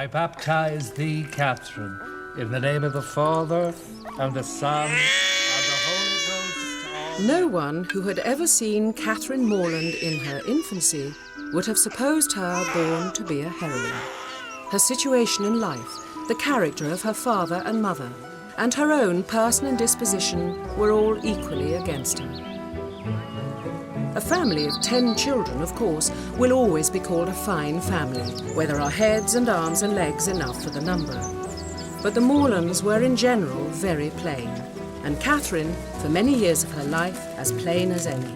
I baptize thee, Catherine, in the name of the Father, and the Son, and the Holy Ghost. No one who had ever seen Catherine Morland in her infancy would have supposed her born to be a heroine. Her situation in life, the character of her father and mother, and her own person and disposition were all equally against her. A family of 10 children, of course, will always be called a fine family, where there are heads and arms and legs enough for the number. But the Morlands were in general very plain, and Catherine, for many years of her life, as plain as any.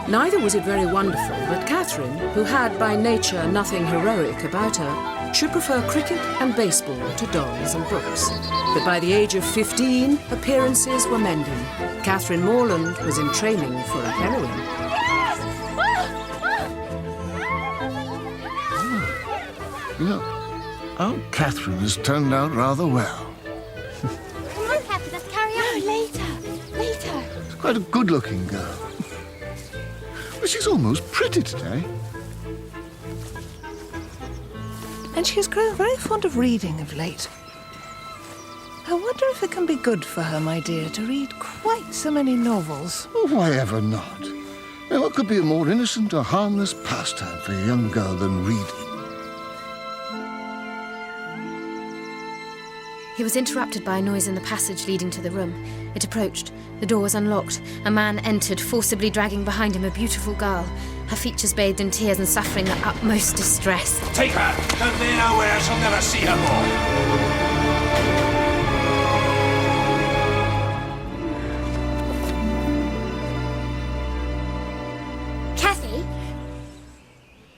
Neither was it very wonderful that Catherine, who had by nature nothing heroic about her, should prefer cricket and baseball to dolls and books. But by the age of 15, appearances were mending. Catherine Morland was in training for a heroine. Look, Aunt Catherine has turned out rather well. Come on, Catherine, let's carry on. No, later. She's quite a good-looking girl. But she's almost pretty today. And she's grown very fond of reading of late. I wonder if it can be good for her, my dear, to read quite so many novels. Oh, why ever not? Now, what could be a more innocent or harmless pastime for a young girl than reading? He was interrupted by a noise in the passage leading to the room. It approached. The door was unlocked. A man entered, forcibly dragging behind him a beautiful girl, her features bathed in tears and suffering the utmost distress. Take her! Don't lay her where I shall never see her more. Kathy?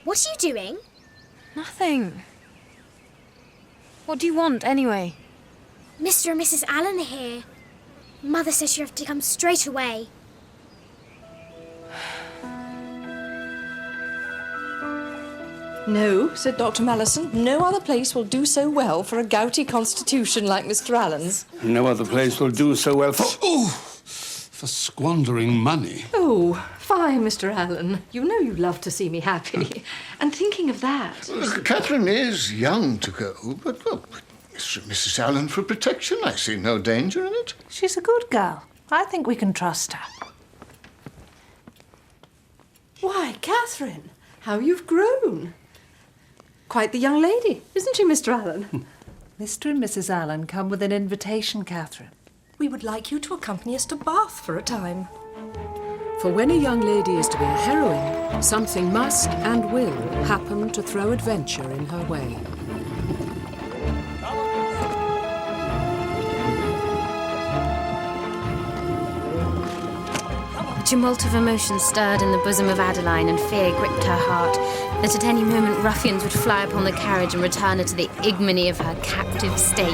What are you doing? Nothing. What do you want, anyway? Mr. and Mrs. Allen are here. Mother says you have to come straight away. No, said Dr. Mallison. No other place will do so well for a gouty constitution like Mr. Allen's. No other place will do so well for squandering money. Oh, fine, Mr. Allen. You know you love to see me happy. And thinking of that... Look, Catherine is young to go, but, well, Mrs. Allen for protection. I see no danger in it. She's a good girl. I think we can trust her. Why, Catherine, how you've grown. Quite the young lady, isn't she, Mr. Allen? Mr. and Mrs. Allen come with an invitation, Catherine. We would like you to accompany us to Bath for a time. For when a young lady is to be a heroine, something must and will happen to throw adventure in her way. A tumult of emotion stirred in the bosom of Adeline, and fear gripped her heart that at any moment ruffians would fly upon the carriage and return her to the ignominy of her captive state.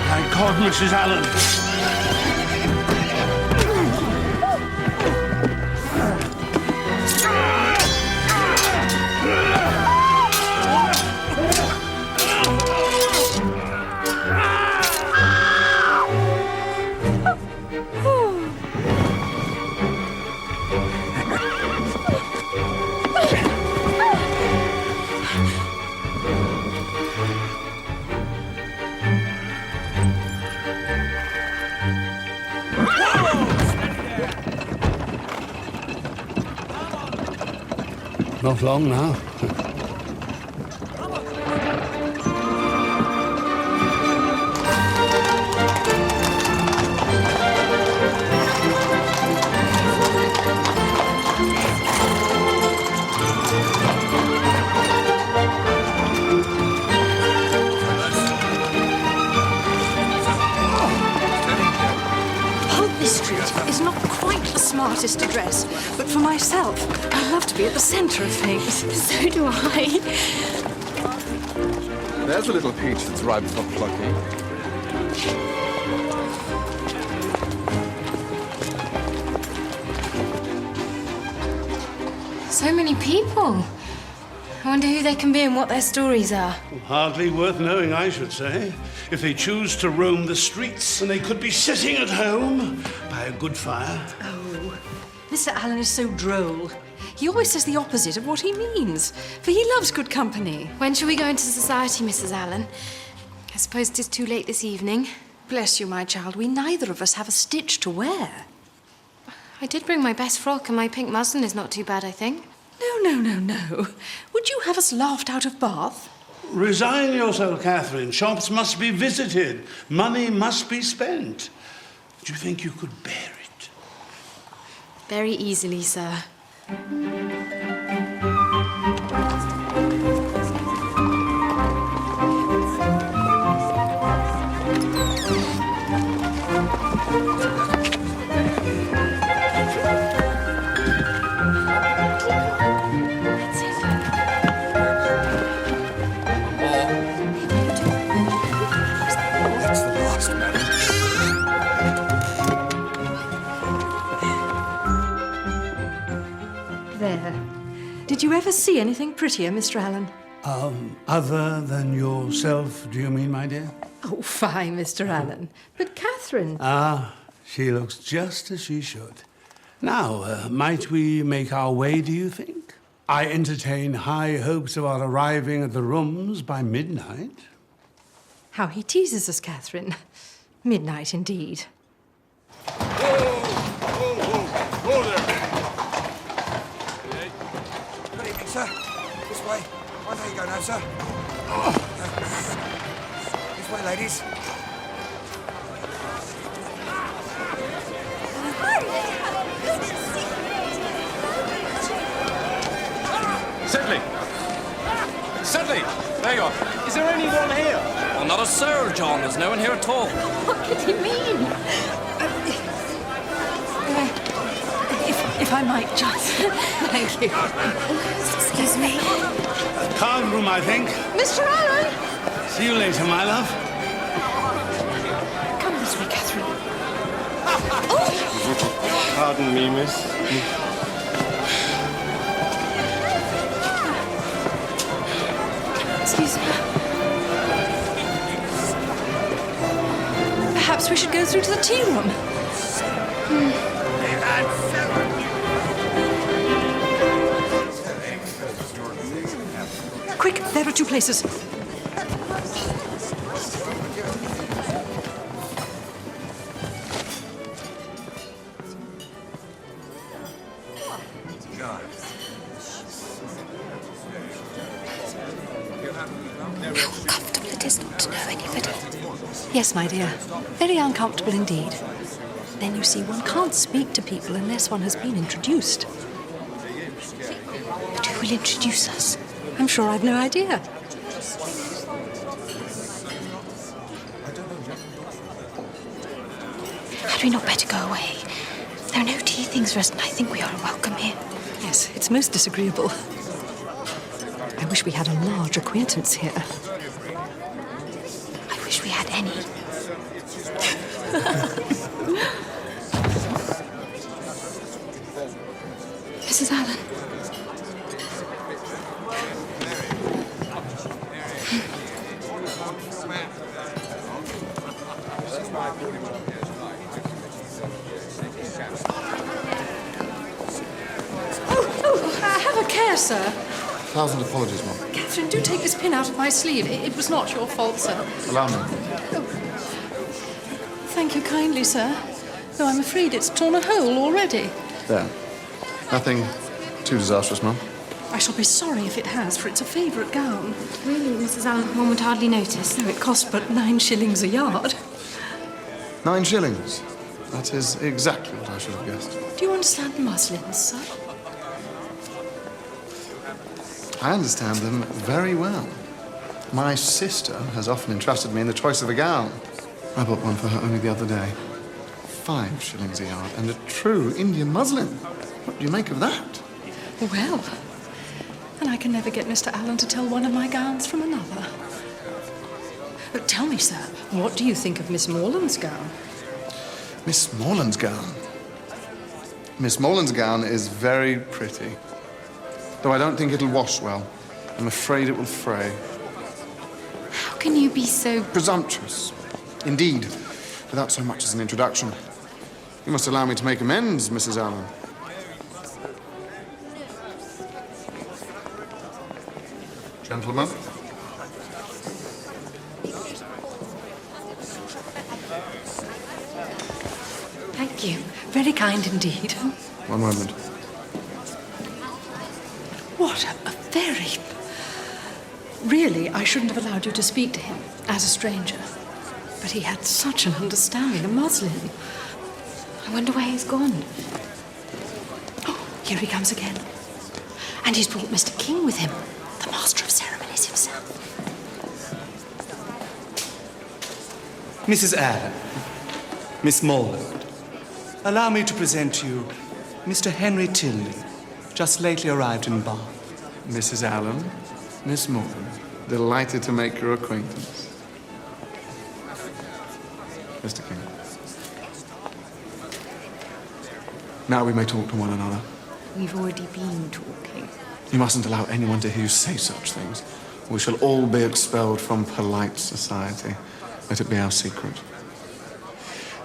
Thank God, Mrs. Allen. Not long now. Is not quite the smartest address, but for myself, I love to be at the centre of things. So do I. There's a little peach that's ripe for plucking. So many people. I wonder who they can be and what their stories are. Hardly worth knowing, I should say. If they choose to roam the streets, and they could be sitting at home by a good fire. Oh, Mr. Allen is so droll. He always says the opposite of what he means, for he loves good company. When shall we go into society, Mrs. Allen? I suppose it is too late this evening. Bless you, my child. We neither of us have a stitch to wear. I did bring my best frock, and my pink muslin is not too bad, I think. No. Would you have us laughed out of Bath? Resign yourself, Catherine. Shops must be visited. Money must be spent. Do you think you could bear it? Very easily, sir. There. Did you ever see anything prettier, Mr. Allen? Other than yourself, do you mean, my dear? Oh, fine, Mr. Allen. But Catherine... Ah, she looks just as she should. Now, might we make our way, do you think? I entertain high hopes of our arriving at the rooms by midnight. How he teases us, Catherine. Midnight, indeed. Whoa there. Good evening, sir. This way. I know you go now, sir. This way, ladies. Sedley! There you are. Is there anyone here? Well, not a soul, John. There's no one here at all. What could he mean? If I might, John. Thank you. Excuse me. Card room, I think. Mr. Allen! See you later, my love. Come this way, Catherine. Pardon me, miss. Excuse me. Perhaps we should go through to the tea room. Quick, there are two places. How uncomfortable it is not to know anybody. Yes, my dear. Very uncomfortable indeed. Then you see, one can't speak to people unless one has been introduced. But who will introduce us? I'm sure I've no idea. Had we not better go away? There are no tea things for us, and I think we are welcome here. Yes, it's most disagreeable. I wish we had a large acquaintance here. I wish we had any. Mrs. Allen. Have a care, sir. 1,000 apologies, Mum. Catherine, do take this pin out of my sleeve. It was not your fault, sir. Allow me. Thank you kindly, sir. Though I'm afraid it's torn a hole already. There. Nothing too disastrous, Mum. I shall be sorry if it has, for it's a favourite gown. Really, Mrs. Allen, one would hardly notice. No, it cost but 9 shillings a yard. 9 shillings. That is exactly what I should have guessed. Do you understand muslins, sir? I understand them very well. My sister has often entrusted me in the choice of a gown. I bought one for her only the other day. 5 shillings a yard, and a true Indian muslin. What do you make of that? Well, and I can never get Mr. Allen to tell one of my gowns from another. But tell me, sir, what do you think of Miss Morland's gown? Miss Morland's gown. Miss Morland's gown is very pretty, though I don't think it'll wash well. I'm afraid it will fray. How can you be so... Presumptuous. Indeed, without so much as an introduction. You must allow me to make amends, Mrs. Allen. Gentlemen. Thank you. Very kind indeed. One moment. What a very... Really, I shouldn't have allowed you to speak to him as a stranger. But he had such an understanding, a Muslim. I wonder where he's gone. Oh, here he comes again. And he's brought Mr. King with him, the master of ceremonies himself. Mrs. Allen, Miss Morland, allow me to present to you Mr. Henry Tinley, just lately arrived in Bath. Mrs. Allen, Miss Morgan, delighted to make your acquaintance. Mr. King. Now we may talk to one another. We've already been talking. You mustn't allow anyone to hear you say such things. We shall all be expelled from polite society. Let it be our secret.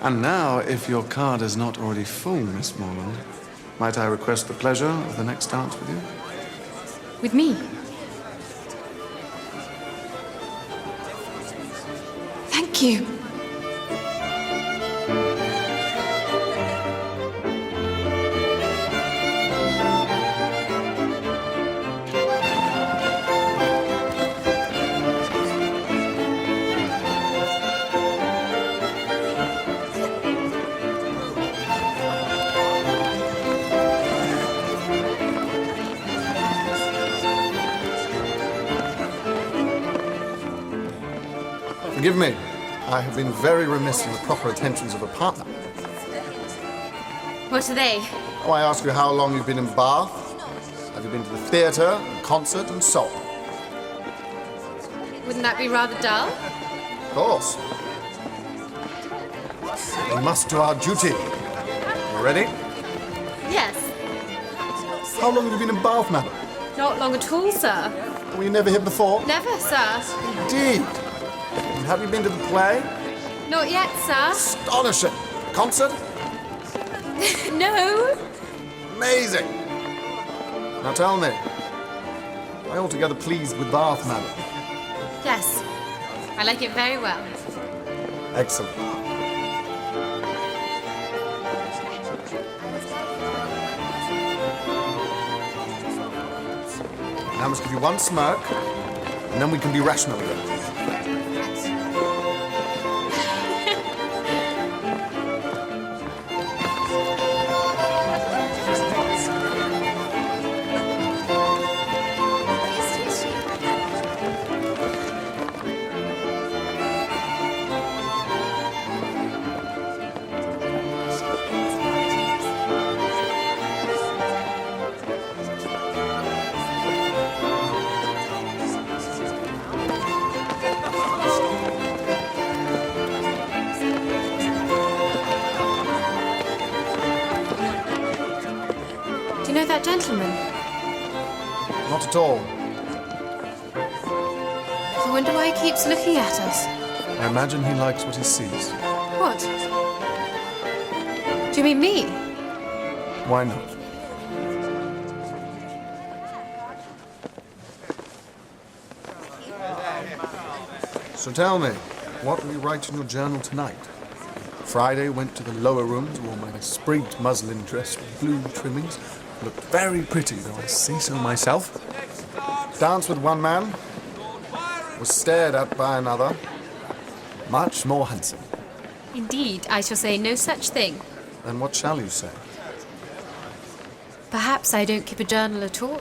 And now, if your card is not already full, Miss Morland, might I request the pleasure of the next dance with you? With me? Thank you. Forgive me. I have been very remiss in the proper attentions of a partner. What are they? Oh, I ask you how long you've been in Bath. Have you been to the theatre, and concert, and so on? Wouldn't that be rather dull? Of course. We must do our duty. You ready? Yes. How long have you been in Bath, madam? Not long at all, sir. Were you never here before? Never, sir. Indeed. And have you been to the play? Not yet, sir. Astonishing. Concert? No. Amazing. Now tell me, am I altogether pleased with Bath, madam? Yes. I like it very well. Excellent. Now I must give you one smirk, and then we can be rational again. Do you know that gentleman? Not at all. I wonder why he keeps looking at us. I imagine he likes what he sees. What? Do you mean me? Why not? So tell me, what will you write in your journal tonight? Friday went to the lower rooms, wore my sprigged muslin dress with blue trimmings. Looked very pretty, though I say so myself. Danced with one man. Was stared at by another. Much more handsome. Indeed, I shall say no such thing. Then what shall you say? Perhaps I don't keep a journal at all.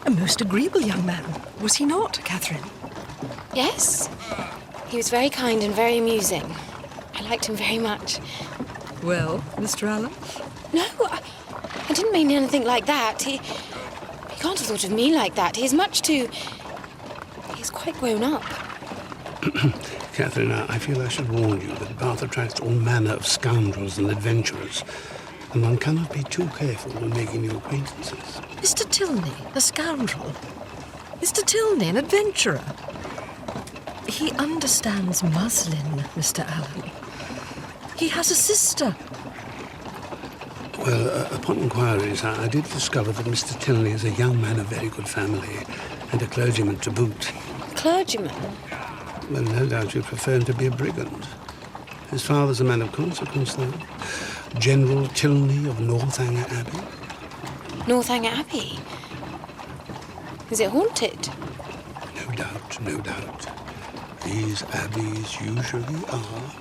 A most agreeable young man, was he not, Catherine? Yes. He was very kind and very amusing. I liked him very much. Well, Mr. Allen? No, I didn't mean anything like that. He can't have thought of me like that. He's much too... He's quite grown up. Catherine, I feel I should warn you that Bath attracts all manner of scoundrels and adventurers. and one cannot be too careful when making new acquaintances. Mr. Tilney, a scoundrel. Mr. Tilney, an adventurer. He understands muslin, Mr. Allen. He has a sister. Well, upon inquiries, I did discover that Mr. Tilney is a young man of very good family and a clergyman to boot. Clergyman? Well, no doubt you prefer him to be a brigand. His father's a man of consequence, though. General Tilney of Northanger Abbey. Northanger Abbey? Is it haunted? No doubt, no doubt. These abbeys usually are.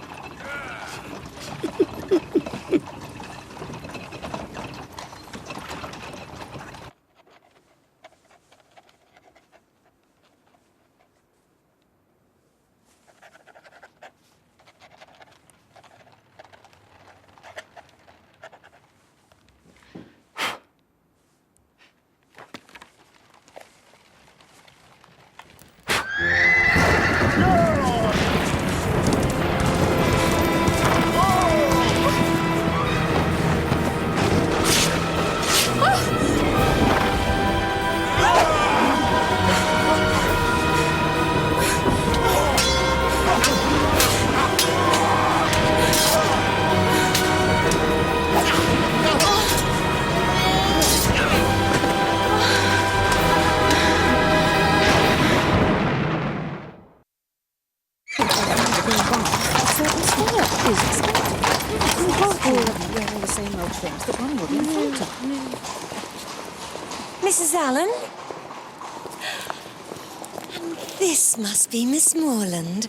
Mrs. Allen? And this must be Miss Morland.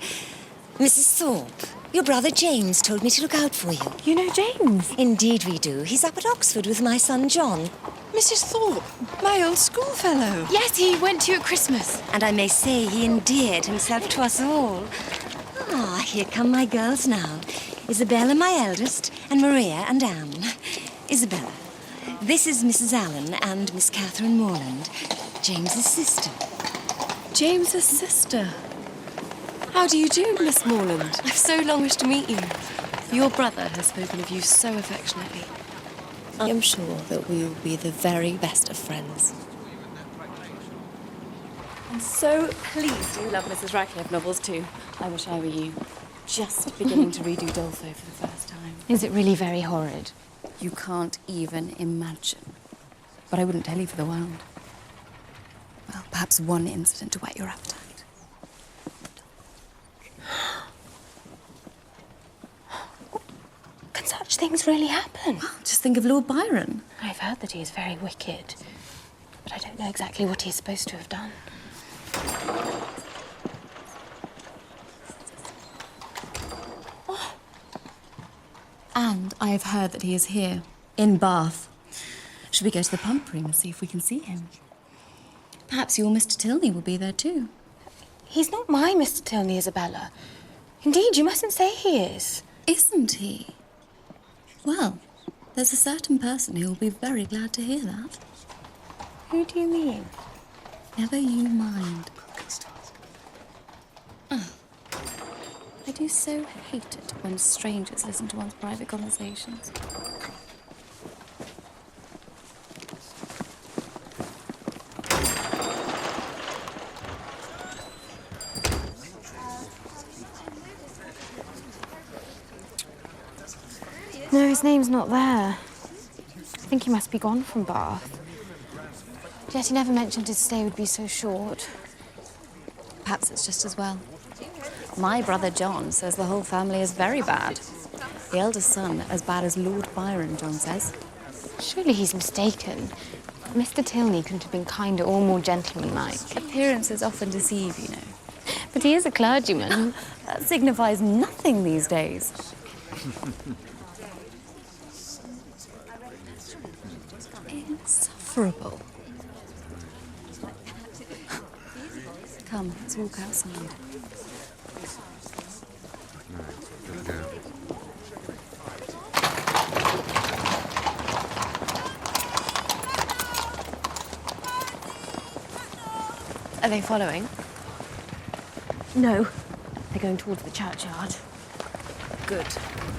Mrs. Thorpe, your brother James told me to look out for you. You know James? Indeed we do. He's up at Oxford with my son John. Mrs. Thorpe, my old schoolfellow. Yes, he went to you at Christmas. And I may say he endeared himself to us all. Ah, here come my girls now. Isabella, my eldest, and Maria and Anne. Isabella, this is Mrs. Allen and Miss Catherine Morland, James's sister. James's sister? How do you do, Miss Morland? I've so long wished to meet you. Your brother has spoken of you so affectionately. I am sure that we will be the very best of friends. I'm so pleased you love Mrs. Radcliffe novels too. I wish I were you. Just beginning to read Udolpho for the first time. Is it really very horrid? You can't even imagine. But I wouldn't tell you for the world. Well, perhaps one incident to whet your appetite. Can such things really happen? Well, just think of Lord Byron. I've heard that he is very wicked, but I don't know exactly what he's supposed to have done. And I have heard that he is here, in Bath. Should we go to the pump room and see if we can see him? Perhaps your Mr. Tilney will be there too. He's not my Mr. Tilney, Isabella. Indeed, you mustn't say he is. Isn't he? Well, there's a certain person who will be very glad to hear that. Who do you mean? Never you mind. Oh. I do so hate it when strangers listen to one's private conversations. No, his name's not there. I think he must be gone from Bath. Yet he never mentioned his stay would be so short. Perhaps it's just as well. My brother John says the whole family is very bad. The eldest son as bad as Lord Byron, John says. Surely he's mistaken. Mr. Tilney couldn't have been kinder or more gentlemanlike. Appearances often deceive, you know. But he is a clergyman. That signifies nothing these days. Insufferable. Come, let's walk outside. Are they following? No. They're going towards the churchyard. Good.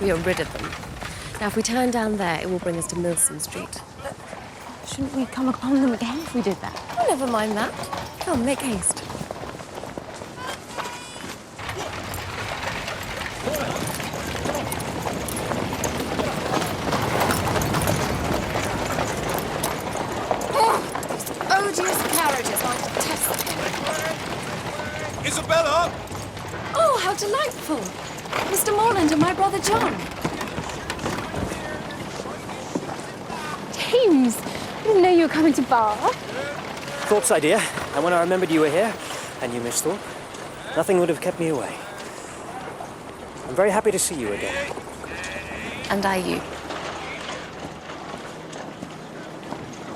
We are rid of them. Now, if we turn down there, it will bring us to Milsom Street. Shouldn't we come upon them again if we did that? Oh, never mind that. Come, make haste. Odious carriages are detestable. Isabella! Oh, how delightful! Mr. Morland and my brother John. James, I didn't know you were coming to Bath. Thorpe's idea, and when I remembered you were here, and you, Miss Thorpe, nothing would have kept me away. I'm very happy to see you again. And I you.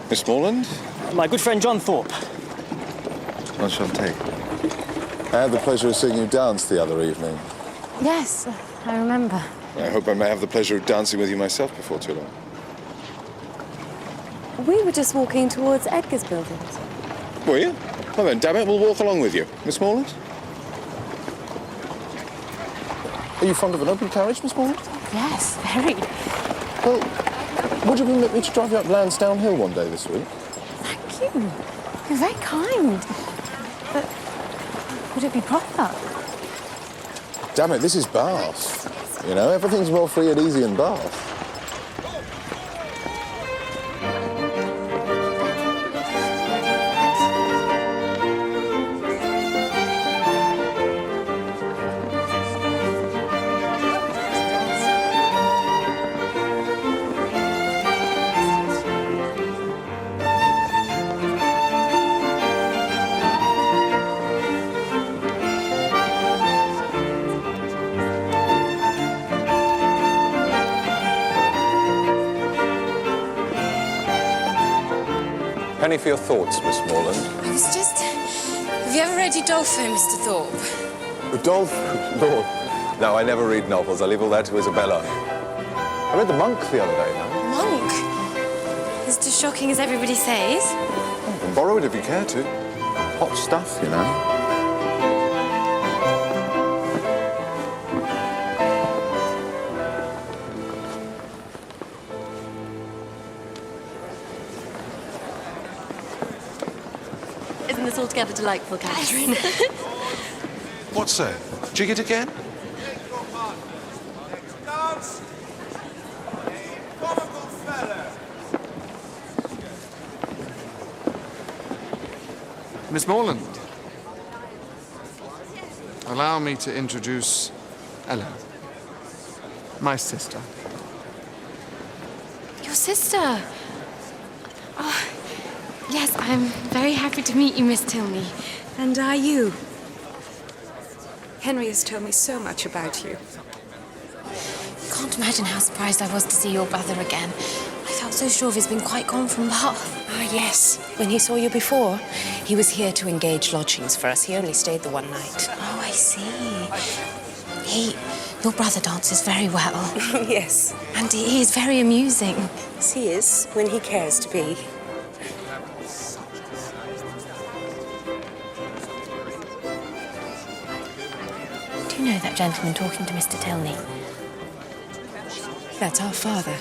Miss Morland? My good friend John Thorpe. Enchanté. I had the pleasure of seeing you dance the other evening. Yes, I remember. I hope I may have the pleasure of dancing with you myself before too long. We were just walking towards Edgar's buildings. Were you? Well then, damn it, we'll walk along with you. Miss Morland? Are you fond of an open carriage, Miss Morland? Yes, very. Well, would you permit me to drive you up Lansdowne Hill one day this week? Thank you. You're very kind. But would it be proper? Damn it, this is Bath. You know, everything's more free and easy in Bath. Penny for your thoughts, Miss Morland. I was just... Have you ever read Udolpho, Mr. Thorpe? Udolpho? Lord. No, I never read novels. I leave all that to Isabella. I read The Monk the other day, no? Monk? Is it as shocking as everybody says? You can borrow it if you care to. Hot stuff, you know. Isn't this altogether delightful, Catherine? What's that? Jig it again? Miss Morland, allow me to introduce Ellen, my sister. Your sister? Oh, yes, I'm very happy to meet you, Miss Tilney. And are you? Henry has told me so much about you. Can't imagine how surprised I was to see your brother again. I felt so sure of his being quite gone from Bath. Ah, yes. When he saw you before, he was here to engage lodgings for us. He only stayed the one night. Oh, I see. Your brother dances very well. Yes. And he is very amusing. Yes, he is, when he cares to be. Do you know that gentleman talking to Mr. Tilney? That's our father,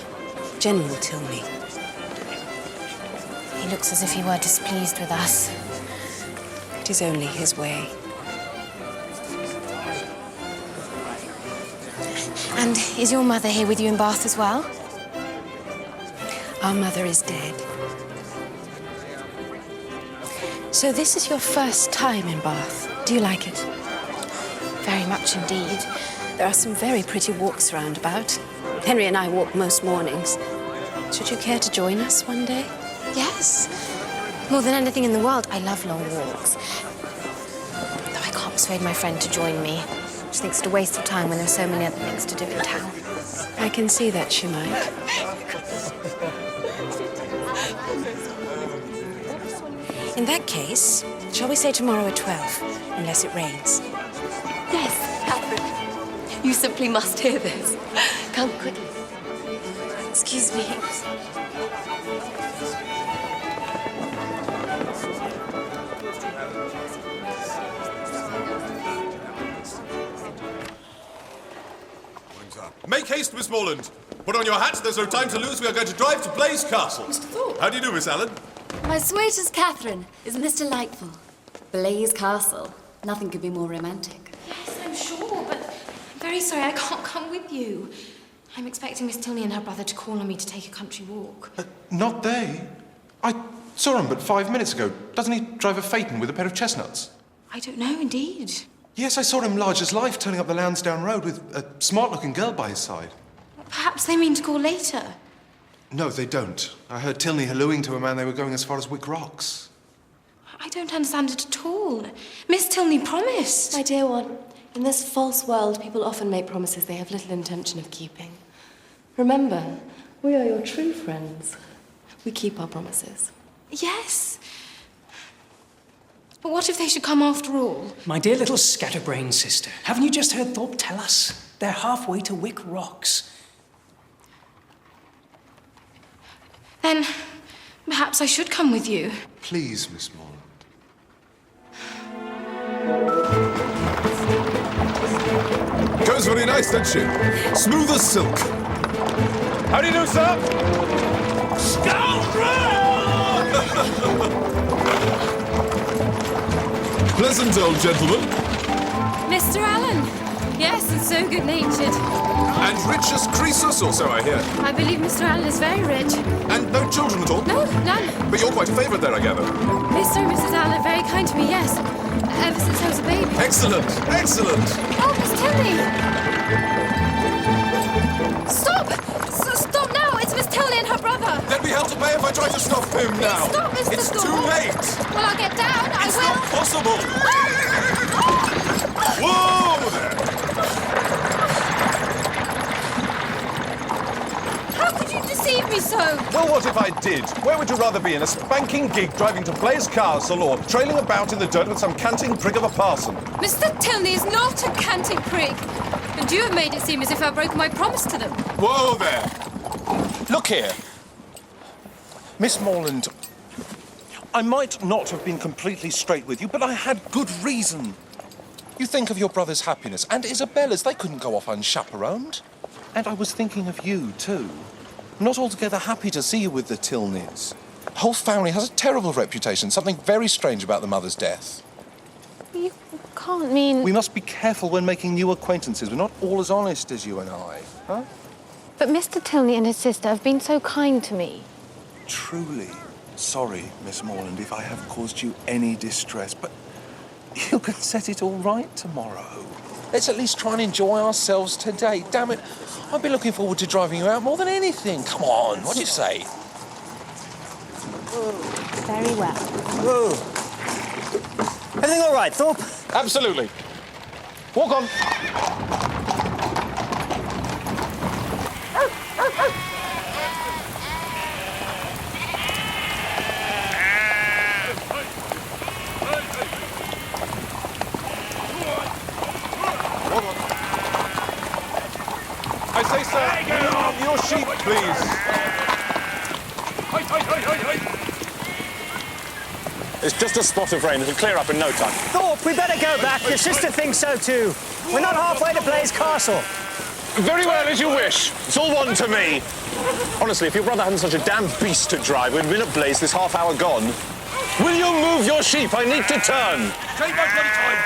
General Tilney. He looks as if he were displeased with us. It is only his way. And is your mother here with you in Bath as well? Our mother is dead. So this is your first time in Bath. Do you like it? Very much indeed. There are some very pretty walks round about. Henry and I walk most mornings. Should you care to join us one day? Yes. More than anything in the world, I love long walks. Though I can't persuade my friend to join me. She thinks it a waste of time when there are so many other things to do in town. I can see that she might. In that case, shall we say tomorrow at 12, unless it rains? Yes, Catherine. You simply must hear this. Come quickly. Excuse me. Make haste, Miss Morland. Put on your hats, there's no time to lose. We are going to drive to Blaze Castle. Mr. Thorpe. How do you do, Miss Allen? My sweetest Catherine, isn't this delightful? Blaze Castle. Nothing could be more romantic. Yes, I'm sure, but I'm very sorry I can't come with you. I'm expecting Miss Tilney and her brother to call on me to take a country walk. Not they. I saw him but 5 minutes ago. Doesn't he drive a phaeton with a pair of chestnuts? I don't know, indeed. Yes, I saw him large as life turning up the Lansdowne Road with a smart-looking girl by his side. Perhaps they mean to call later. No, they don't. I heard Tilney hallooing to a man they were going as far as Wick Rocks. I don't understand it at all. Miss Tilney promised. My dear one, in this false world, people often make promises they have little intention of keeping. Remember, we are your true friends. We keep our promises. Yes. But what if they should come after all? My dear little scatterbrain sister, haven't you just heard Thorpe tell us? They're halfway to Wick Rocks. Then perhaps I should come with you. Please, Miss Morland. Goes very nice, doesn't she? Smooth as silk. How do you do, sir? Pleasant old gentleman. Mr. Allen. Yes, and so good-natured. And rich as Croesus, or so I hear. I believe Mr. Allen is very rich. And no children at all? No, none. But you're quite a favourite there, I gather. Mr. and Mrs. Allen are very kind to me, yes. Ever since I was a baby. Excellent, excellent. Oh, Miss Tilney! Stop! Stop now! It's Miss Tilney and her brother. There'd be hell to pay if I try to stop him now. Stop, Mr. It's Thorpe. too late. Well, I'll get down. It's I will. not possible. Whoa there. How could you deceive me so? Well, what if I did? Where would you rather be, in a spanking gig driving to Blaze Castle or trailing about in the dirt with some canting prig of a parson? Mr. Tilney is not a canting prig. And you have made it seem as if I broke my promise to them. Whoa there. Look here. Miss Morland, I might not have been completely straight with you, but I had good reason. You think of your brother's happiness and Isabella's. They couldn't go off unchaperoned. And I was thinking of you, too. Not altogether happy to see you with the Tilneys. The whole family has a terrible reputation, something very strange about the mother's death. You can't mean... We must be careful when making new acquaintances. We're not all as honest as you and I, huh? But Mr. Tilney and his sister have been so kind to me. Truly sorry, Miss Morland, if I have caused you any distress, but you can set it all right tomorrow. Let's at least try and enjoy ourselves today. Damn it, I've been looking forward to driving you out more than anything. Come on, what do you say? Very well. Whoa. Everything all right, Thorpe? Absolutely. Walk on. I say, sir, remove your sheep, please. It's just a spot of rain. It'll clear up in no time. Thorpe, we better go back. Your sister thinks so too. We're not halfway to Blaze Castle. Very well, as you wish. It's all one to me. Honestly, if your brother hadn't such a damn beast to drive, we'd been at Blaze this half hour gone. Will you move your sheep? I need to turn. Take my bloody time.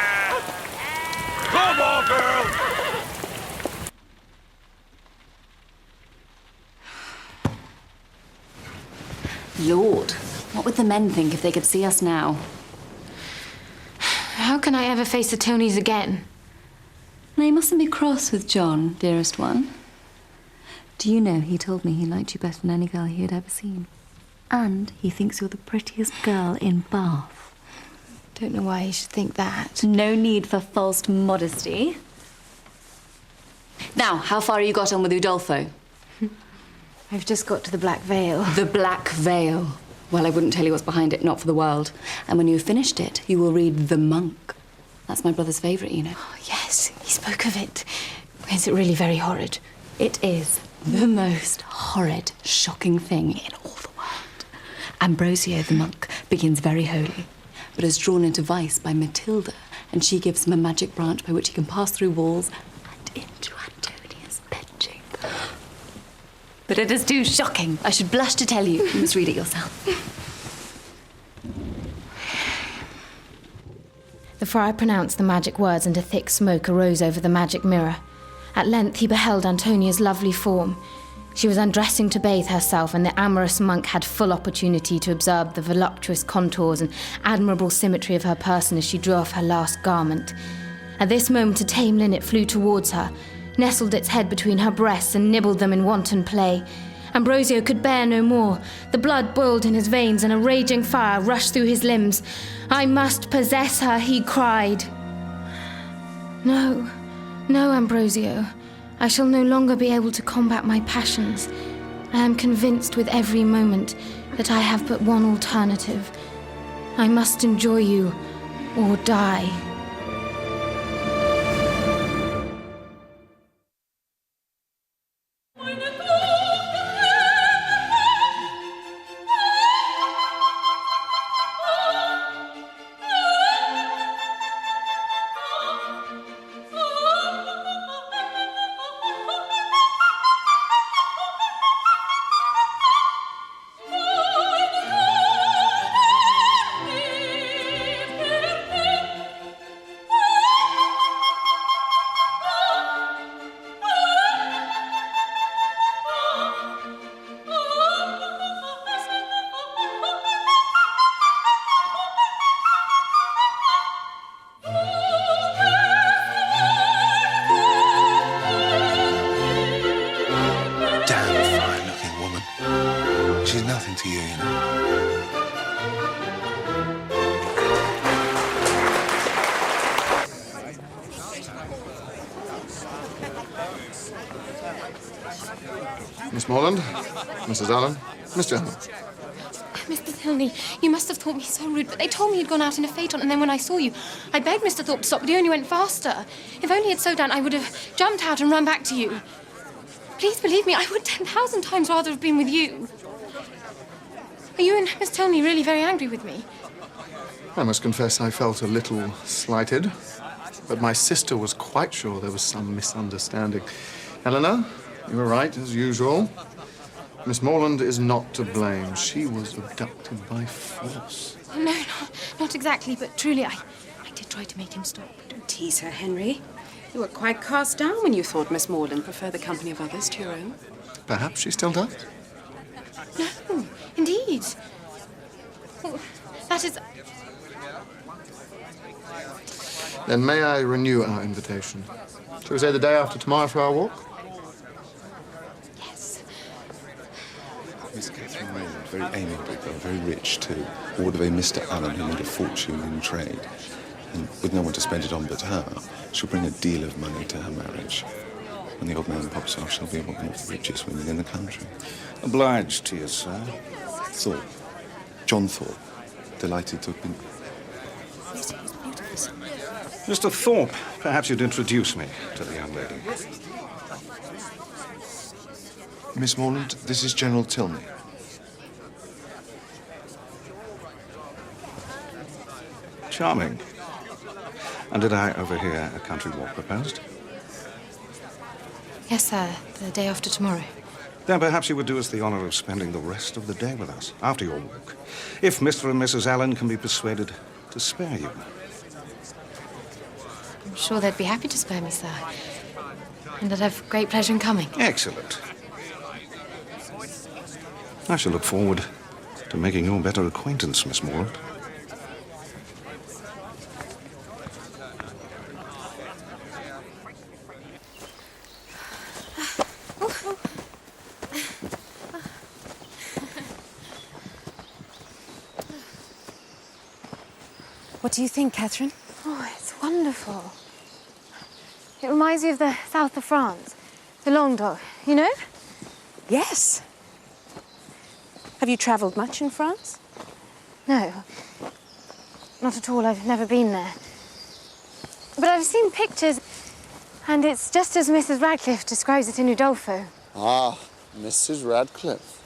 Come on, girl. Lord, what would the men think if they could see us now? How can I ever face the Tonys again? Now, you mustn't be cross with John, dearest one. Do you know he told me he liked you better than any girl he had ever seen? And he thinks you're the prettiest girl in Bath. Don't know why he should think that. No need for false modesty. Now, how far have you got on with Udolpho? I've just got to the Black Veil. The Black Veil. Well, I wouldn't tell you what's behind it, not for the world. And when you've finished it, you will read The Monk. That's my brother's favourite, you know. Oh, yes, he spoke of it. Is it really very horrid? It is the most horrid, shocking thing in all the world. Ambrosio, the monk, begins very holy, but is drawn into vice by Matilda, and she gives him a magic branch by which he can pass through walls and into Antonia's bedchamber. But it is too shocking. I should blush to tell you. You must read it yourself. The friar pronounced the magic words, and a thick smoke arose over the magic mirror. At length he beheld Antonia's lovely form. She was undressing to bathe herself, and the amorous monk had full opportunity to observe the voluptuous contours and admirable symmetry of her person as she drew off her last garment. At this moment a tame linnet flew towards her, nestled its head between her breasts and nibbled them in wanton play. Ambrosio could bear no more. The blood boiled in his veins and a raging fire rushed through his limbs. "I must possess her," he cried. No, Ambrosio. I shall no longer be able to combat my passions. I am convinced with every moment that I have but one alternative. I must enjoy you or die. She's nothing to you, you know. Miss Morland, Mrs. Allen, Mr. Allen. Mr. Tilney, you must have thought me so rude, but they told me you'd gone out in a phaeton, and then when I saw you, I begged Mr. Thorpe to stop, but he only went faster. If only he'd slowed down, I would have jumped out and run back to you. Please believe me, I would 10,000 times rather have been with you. Are you and Miss Tilney really very angry with me? I must confess I felt a little slighted, but my sister was quite sure there was some misunderstanding. Eleanor, you were right, as usual. Miss Morland is not to blame. She was abducted by force. Oh, no, not exactly, but truly, I did try to make him stop. Don't tease her, Henry. You were quite cast down when you thought Miss Morland preferred the company of others to your own. Perhaps she still does. No, indeed. Oh, that is... Then may I renew our invitation? Shall we say the day after tomorrow for our walk? Yes. Miss Catherine Raymond, very amiable girl, very rich too. Ward of a Mr. Allen who made a fortune in trade. And with no one to spend it on but her, she'll bring a deal of money to her marriage. When the old man pops off, she'll be one of the richest women in the country. Obliged to you, sir. Thorpe. John Thorpe. Delighted to have been... Mr. Thorpe, perhaps you'd introduce me to the young lady. Miss Morland, this is General Tilney. Charming. And did I overhear a country walk proposed? Yes, sir, the day after tomorrow. Then perhaps you would do us the honor of spending the rest of the day with us, after your walk, if Mr. and Mrs. Allen can be persuaded to spare you. I'm sure they'd be happy to spare me, sir. And I'd have great pleasure in coming. Excellent. I shall look forward to making your better acquaintance, Miss Morland. What do you think, Catherine? Oh, it's wonderful. It reminds me of the south of France, the Languedoc, you know? Yes. Have you travelled much in France? No, not at all. I've never been there. But I've seen pictures, and it's just as Mrs. Radcliffe describes it in Udolpho. Ah, Mrs. Radcliffe.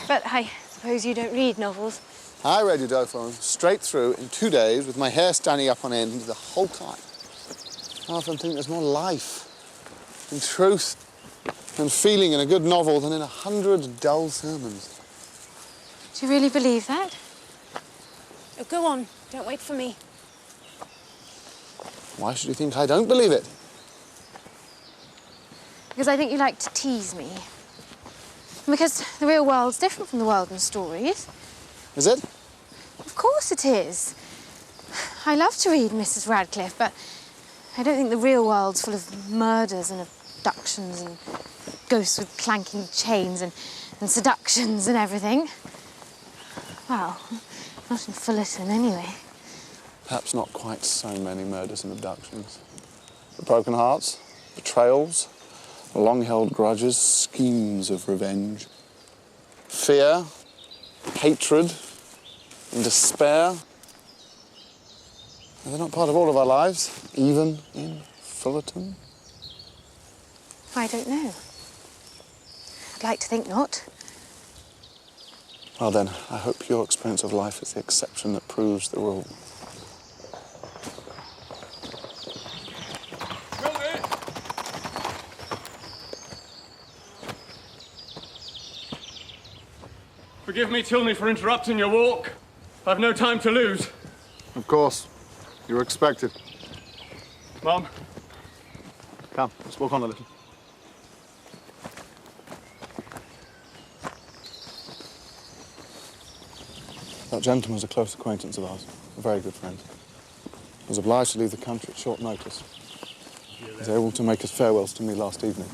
But I suppose you don't read novels. I read Udolpho straight through in 2 days with my hair standing up on end the whole time. I often think there's more life and truth and feeling in a good novel than in 100 dull sermons. Do you really believe that? Oh, go on. Don't wait for me. Why should you think I don't believe it? Because I think you like to tease me. And because the real world's different from the world in stories. Is it? Of course it is. I love to read Mrs. Radcliffe, but I don't think the real world's full of murders and abductions and ghosts with clanking chains and seductions and everything. Well, not in Fullerton, anyway. Perhaps not quite so many murders and abductions. But broken hearts, betrayals, long-held grudges, schemes of revenge, fear, hatred, and despair. Are they not part of all of our lives, even in Fullerton? I don't know. I'd like to think not. Well then, I hope your experience of life is the exception that proves the rule. Forgive me, Tilney, for interrupting your walk. I've no time to lose. Of course. You're expected. Mum. Come, let's walk on a little. That gentleman was a close acquaintance of ours, a very good friend. He was obliged to leave the country at short notice. He was able to make his farewells to me last evening.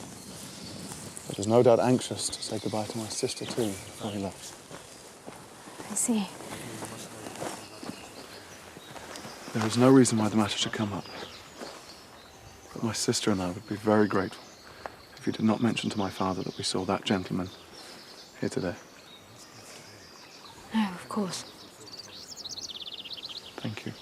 But was no doubt anxious to say goodbye to my sister, too, before he left. I see. There is no reason why the matter should come up. But my sister and I would be very grateful if you did not mention to my father that we saw that gentleman here today. No, of course. Thank you.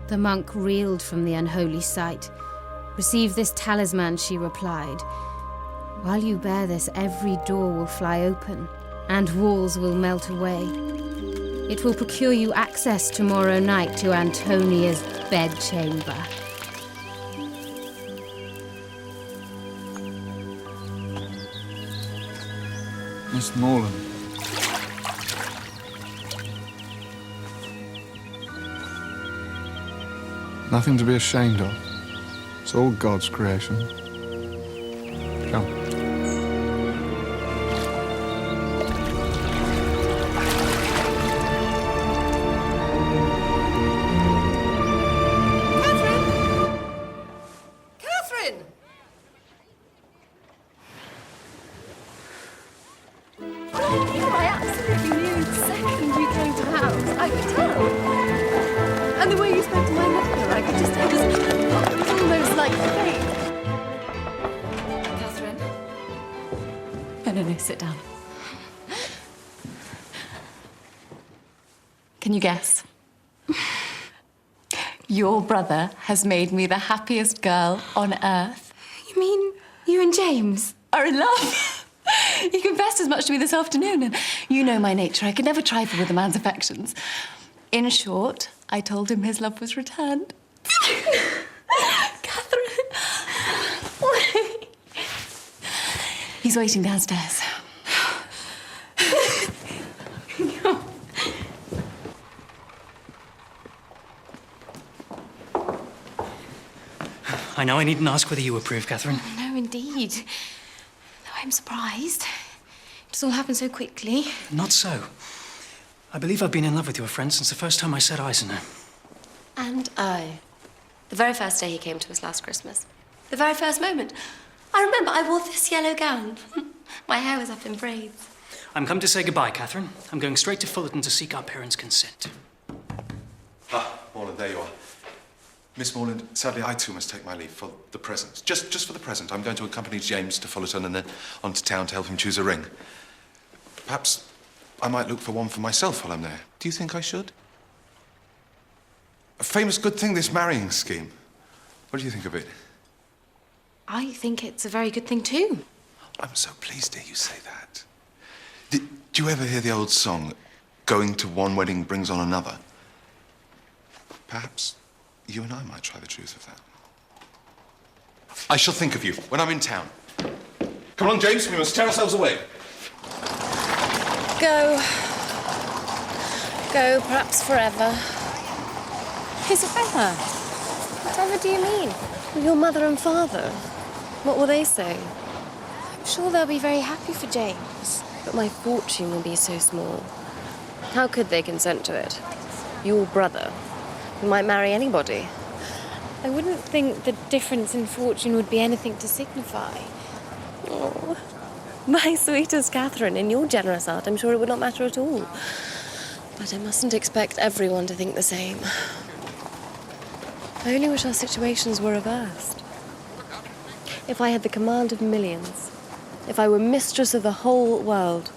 The monk reeled from the unholy sight. "Receive this talisman," she replied. "While you bear this, every door will fly open, and walls will melt away. It will procure you access tomorrow night to Antonia's bedchamber." Miss Morland. Nothing to be ashamed of. It's all God's creation. Come. Catherine! I absolutely knew the second you came to the house. I could tell. And the way you spoke to my mother, I could just tell it was almost like fate. Catherine? No, sit down. Can you guess? Your brother has made me the happiest girl on earth. You mean you and James are in love? He confessed as much to me this afternoon, and you know my nature. I could never trifle with a man's affections. In short, I told him his love was returned. Catherine! He's waiting downstairs. I know I needn't ask whether you approve, Catherine. No, indeed. Though I'm surprised. It's all happened so quickly. Not so. I believe I've been in love with your friend since the first time I set eyes on her. And I. The very first day he came to us last Christmas. The very first moment. I remember I wore this yellow gown. My hair was up in braids. I'm come to say goodbye, Catherine. I'm going straight to Fullerton to seek our parents' consent. Ah, Morland, there you are. Miss Morland, sadly, I too must take my leave for the present. Just for the present. I'm going to accompany James to Fullerton and then on to town to help him choose a ring. Perhaps I might look for one for myself while I'm there. Do you think I should? A famous good thing, this marrying scheme. What do you think of it? I think it's a very good thing, too. I'm so pleased to hear you say that. Did you ever hear the old song, "Going to one wedding brings on another"? Perhaps you and I might try the truth of that. I shall think of you when I'm in town. Come on, James, we must tear ourselves away. Go. Go, perhaps forever. Isabella, whatever do you mean? Your mother and father. What will they say? I'm sure they'll be very happy for James. But my fortune will be so small. How could they consent to it? Your brother, who might marry anybody. I wouldn't think the difference in fortune would be anything to signify. Oh, my sweetest Catherine, in your generous heart, I'm sure it would not matter at all. But I mustn't expect everyone to think the same. I only wish our situations were reversed. If I had the command of millions, if I were mistress of the whole world,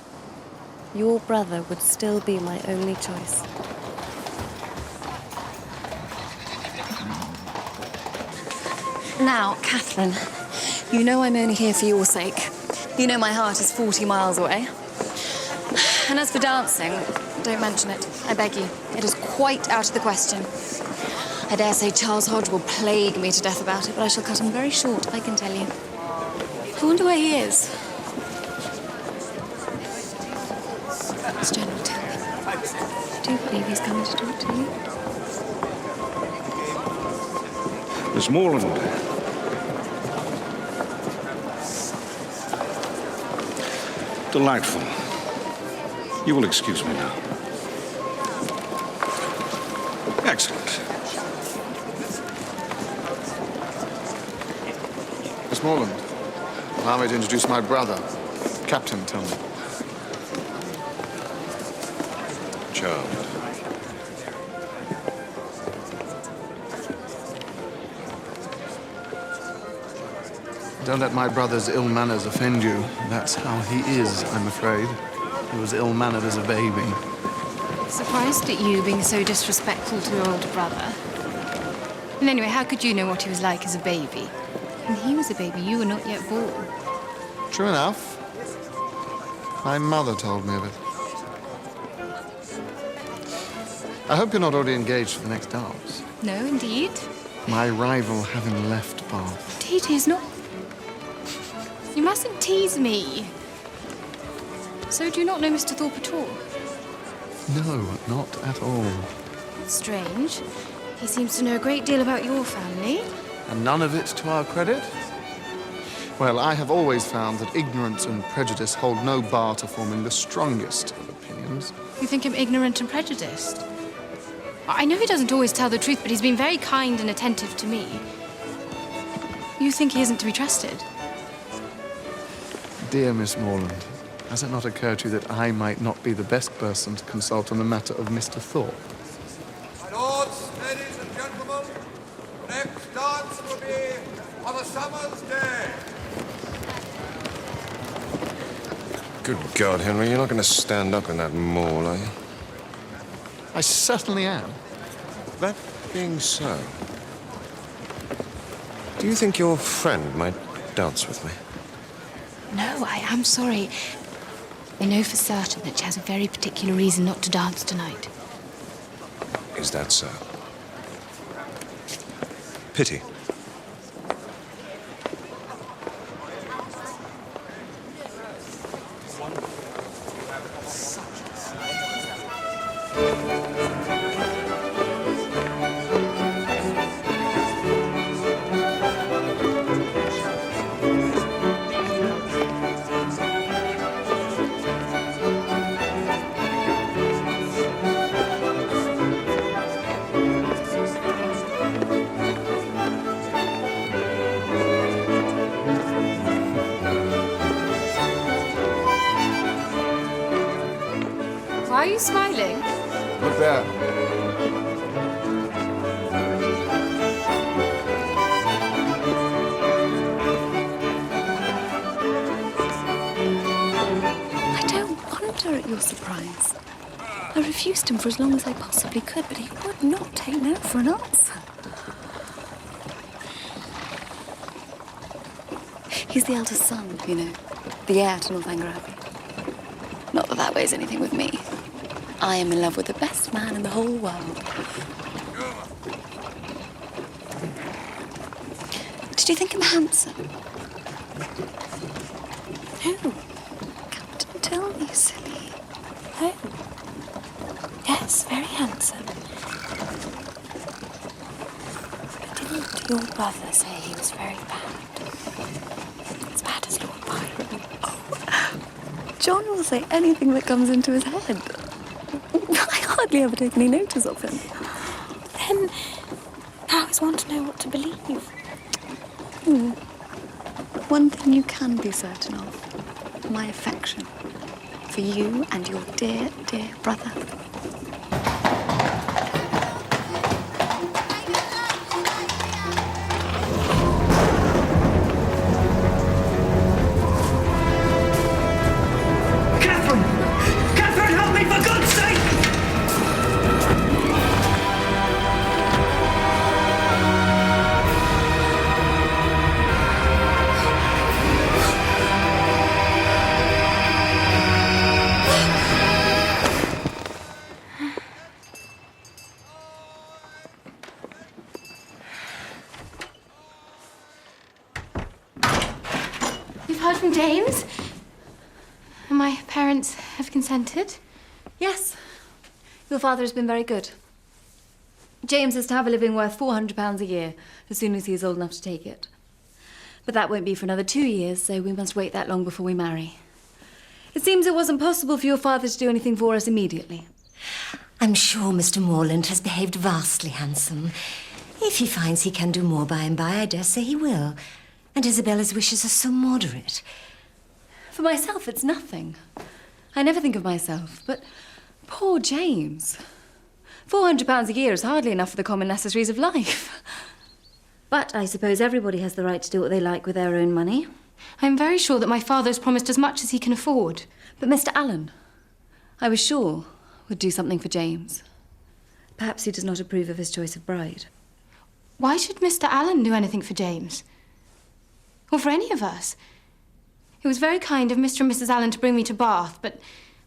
your brother would still be my only choice. Now, Catherine, you know I'm only here for your sake. You know my heart is 40 miles away. And as for dancing, don't mention it, I beg you. It is quite out of the question. I dare say Charles Hodge will plague me to death about it, but I shall cut him very short, I can tell you. I wonder where he is. It's General Tilly. I do believe he's coming to talk to you. Miss Morland. Delightful. You will excuse me now. Excellent. Miss Morland, allow me to introduce my brother, Captain Tilney. Charmed. Don't let my brother's ill manners offend you. That's how he is, I'm afraid. He was ill-mannered as a baby. Surprised at you being so disrespectful to your older brother. And anyway, how could you know what he was like as a baby? When he was a baby, you were not yet born. True enough. My mother told me of it. I hope you're not already engaged for the next dance. No, indeed. My rival having left Bath. Indeed, he's not. You mustn't tease me. So do you not know Mr. Thorpe at all? No, not at all. Strange. He seems to know a great deal about your family. And none of it to our credit? Well, I have always found that ignorance and prejudice hold no bar to forming the strongest of opinions. You think him ignorant and prejudiced? I know he doesn't always tell the truth, but he's been very kind and attentive to me. You think he isn't to be trusted? Dear Miss Morland, has it not occurred to you that I might not be the best person to consult on the matter of Mr. Thorpe? My lords, ladies and gentlemen, the next dance will be on a summer's day. Good God, Henry, you're not going to stand up in that mall, are you? I certainly am. That being so, do you think your friend might dance with me? No, I am sorry. I know for certain that she has a very particular reason not to dance tonight. Is that so? Pity. Why are you smiling? Look there. I don't wonder at your surprise. I refused him for as long as I possibly could, but he would not take no for an answer. He's the eldest son, you know, the heir to Northanger Abbey. Not that that weighs anything with me. I am in love with the best man in the whole world. Did you think him handsome? No. Captain, tell me, silly. No. Yes, very handsome. But didn't your brother say he was very bad? As bad as Lord Byron? Oh, John will say anything that comes into his head. I hardly ever take any notice of him. Then, I always want to know what to believe. One thing you can be certain of, my affection for you and your dear, dear brother. Catherine, help me, for God's sake! You've heard from James? And my parents have consented? Yes. Your father has been very good. James is to have a living worth £400 a year as soon as he is old enough to take it. But that won't be for another 2 years, so we must wait that long before we marry. It seems it wasn't possible for your father to do anything for us immediately. I'm sure Mr. Morland has behaved vastly handsome. If he finds he can do more by and by, I dare say he will. And Isabella's wishes are so moderate. For myself, it's nothing. I never think of myself, but poor James. £400 a year is hardly enough for the common necessaries of life. But I suppose everybody has the right to do what they like with their own money. I'm very sure that my father's promised as much as he can afford. But Mr. Allen, I was sure, would do something for James. Perhaps he does not approve of his choice of bride. Why should Mr. Allen do anything for James? Or for any of us? It was very kind of Mr. and Mrs. Allen to bring me to Bath, but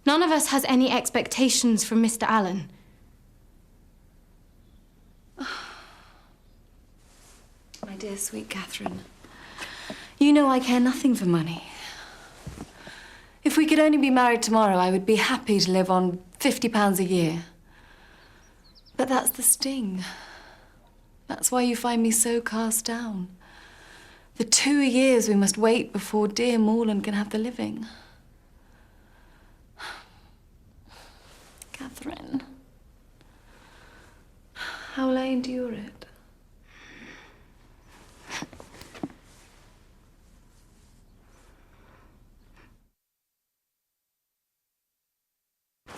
none of us has any expectations from Mr. Allen. My dear, sweet Catherine, you know I care nothing for money. If we could only be married tomorrow, I would be happy to live on £50 a year. But that's the sting. That's why you find me so cast down. The 2 years we must wait before dear Morland can have the living. Catherine, how will I endure it?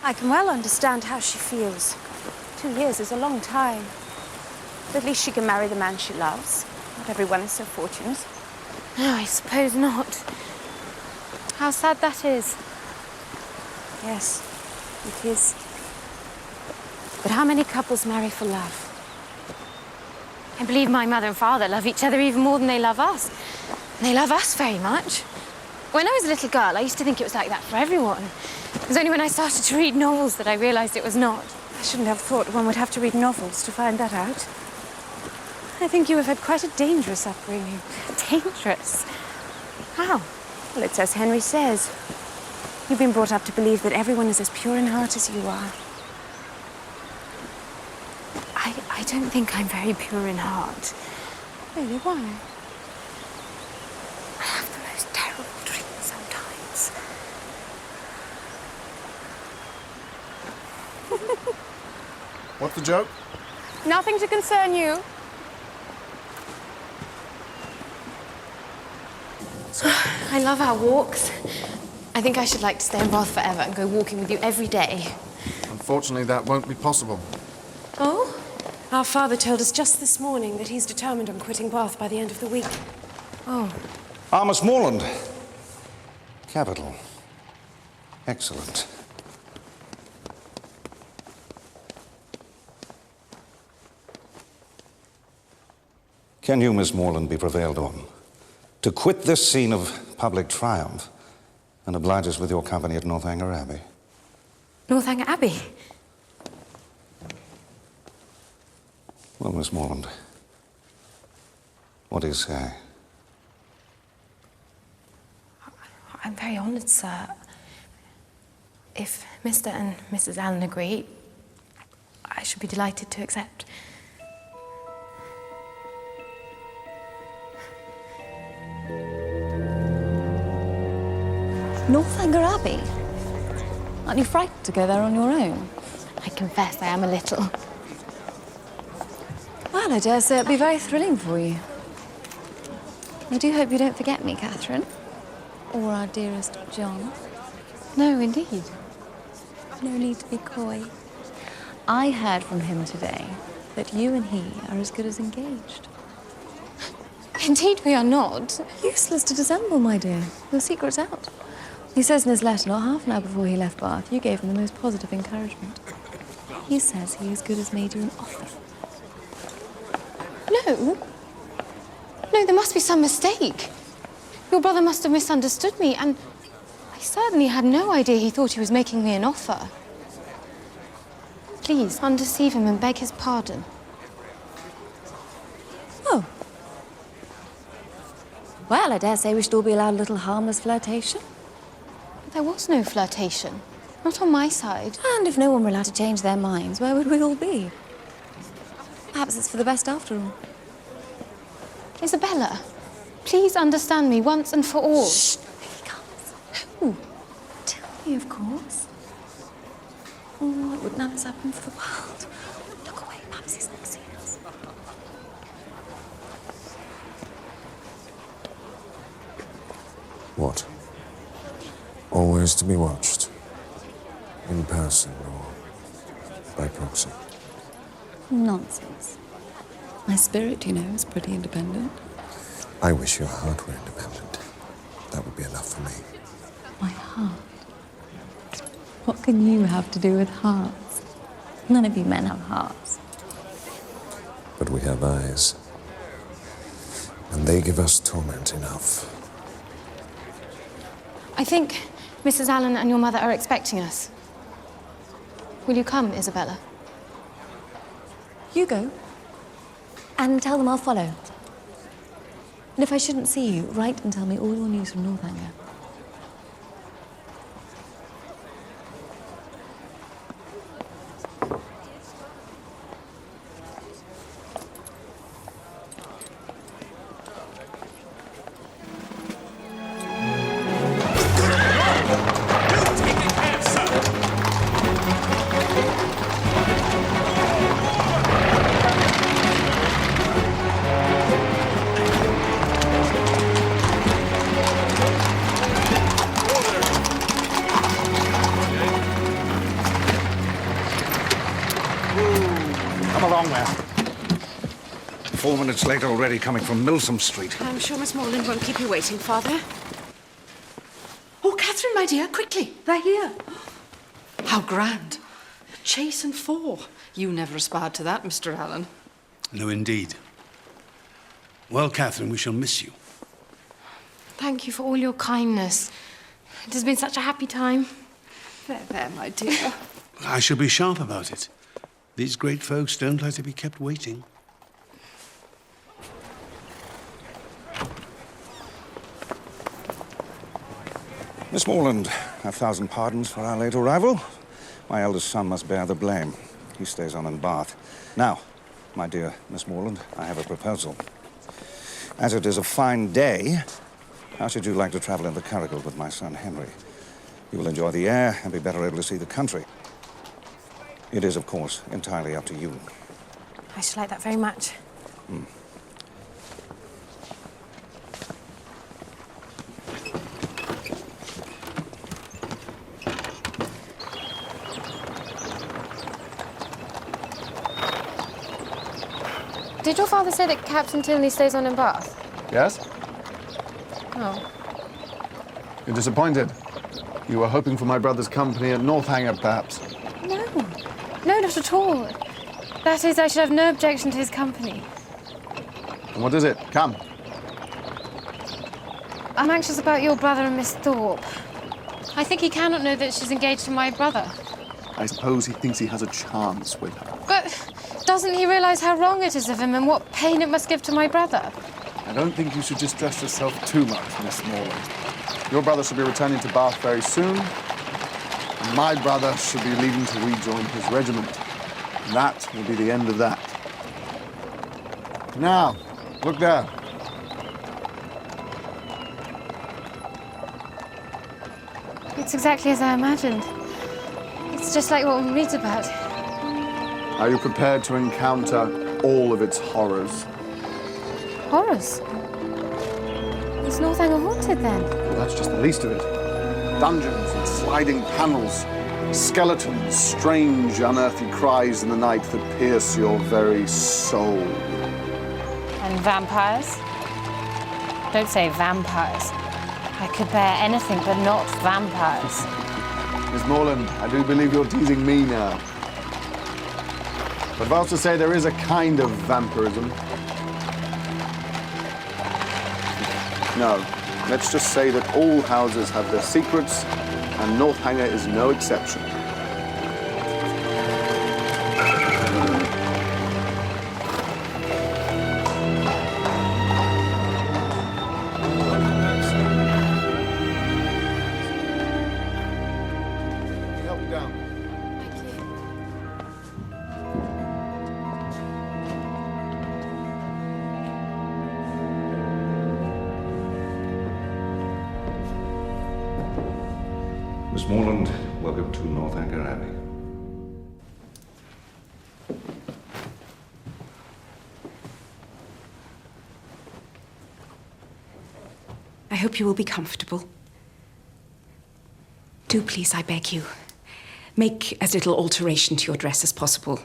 I can well understand how she feels. 2 years is a long time. But at least she can marry the man she loves. Not everyone is so fortunate. No, I suppose not. How sad that is. Yes, it is. But how many couples marry for love? I believe my mother and father love each other even more than they love us. And they love us very much. When I was a little girl, I used to think it was like that for everyone. It was only when I started to read novels that I realised it was not. I shouldn't have thought one would have to read novels to find that out. I think you have had quite a dangerous upbringing. Dangerous? How? Well, it's as Henry says. You've been brought up to believe that everyone is as pure in heart as you are. I don't think I'm very pure in heart. Really, why? I have the most terrible dreams sometimes. What's the joke? Nothing to concern you. I love our walks. I think I should like to stay in Bath forever and go walking with you every day. Unfortunately, that won't be possible. Oh? Our father told us just this morning that he's determined on quitting Bath by the end of the week. Oh. Miss Morland. Capital. Excellent. Can you, Miss Morland, be prevailed on? to quit this scene of public triumph and oblige us with your company at Northanger Abbey. Northanger Abbey? Well, Miss Morland, what do you say? I'm very honoured, sir. If Mr. and Mrs. Allen agree, I should be delighted to accept. Northanger Abbey? Aren't you frightened to go there on your own? I confess I am a little. Well, I dare say it'd be very thrilling for you. I do hope you don't forget me, Catherine. Or our dearest John. No, indeed. No need to be coy. I heard from him today that you and he are as good as engaged. Indeed we are not. Useless to dissemble, my dear. Your secret's out. He says in his letter, not half an hour before he left Bath, you gave him the most positive encouragement. He says he as good as made you an offer. No. No, there must be some mistake. Your brother must have misunderstood me, and I certainly had no idea he thought he was making me an offer. Please, undeceive him and beg his pardon. Oh. Well, I dare say we should all be allowed a little harmless flirtation. But there was no flirtation. Not on my side. And if no one were allowed to change their minds, where would we all be? Perhaps it's for the best after all. Isabella, please understand me once and for all. Shh! He comes. Who? Tell me, of course. Oh, I wouldn't have this happen for the world. Look away, perhaps he's not seen us. What? Always to be watched? In person or by proxy? Nonsense. My spirit, you know, is pretty independent. I wish your heart were independent. That would be enough for me. My heart? What can you have to do with hearts? None of you men have hearts. But we have eyes. And they give us torment enough. I think Mrs. Allen and your mother are expecting us. Will you come, Isabella? You go. And tell them I'll follow. And if I shouldn't see you, write and tell me all your news from Northanger. Come along there. 4 minutes late already, coming from Milsom Street. I'm sure Miss Morland won't keep you waiting, Father. Oh, Catherine, my dear, quickly. They're here. How grand. Chase and 4. You never aspired to that, Mr. Allen. No, indeed. Well, Catherine, we shall miss you. Thank you for all your kindness. It has been such a happy time. There, my dear. I shall be sharp about it. These great folks don't like to be kept waiting. Miss Morland, 1,000 pardons for our late arrival. My eldest son must bear the blame. He stays on in Bath. Now, my dear Miss Morland, I have a proposal. As it is a fine day, how should you like to travel in the curricle with my son Henry? You will enjoy the air and be better able to see the country. It is, of course, entirely up to you. I should like that very much. Did your father say that Captain Tilney stays on in Bath? Yes? Oh. You're disappointed? You were hoping for my brother's company at Northanger, perhaps? No. No, not at all. That is, I should have no objection to his company. And what is it? Come. I'm anxious about your brother and Miss Thorpe. I think he cannot know that she's engaged to my brother. I suppose he thinks he has a chance with her. But doesn't he realise how wrong it is of him and what pain it must give to my brother? I don't think you should distress yourself too much, Miss Morland. Your brother should be returning to Bath very soon, and my brother should be leaving to rejoin his regiment. And that will be the end of that. Now, look there. It's exactly as I imagined. It's just like what we read about. Are you prepared to encounter all of its horrors? Horrors? Is Northanger haunted, then? Well, that's just the least of it. Dungeons and sliding panels, skeletons, strange, unearthly cries in the night that pierce your very soul. And vampires? Don't say vampires. I could bear anything but not vampires. Miss Morland, I do believe you're teasing me now. But whilst to say there is a kind of vampirism. No, let's just say that all houses have their secrets, and Northanger is no exception. Miss Morland, welcome to Northanger Abbey. I hope you will be comfortable. Do please, I beg you, make as little alteration to your dress as possible.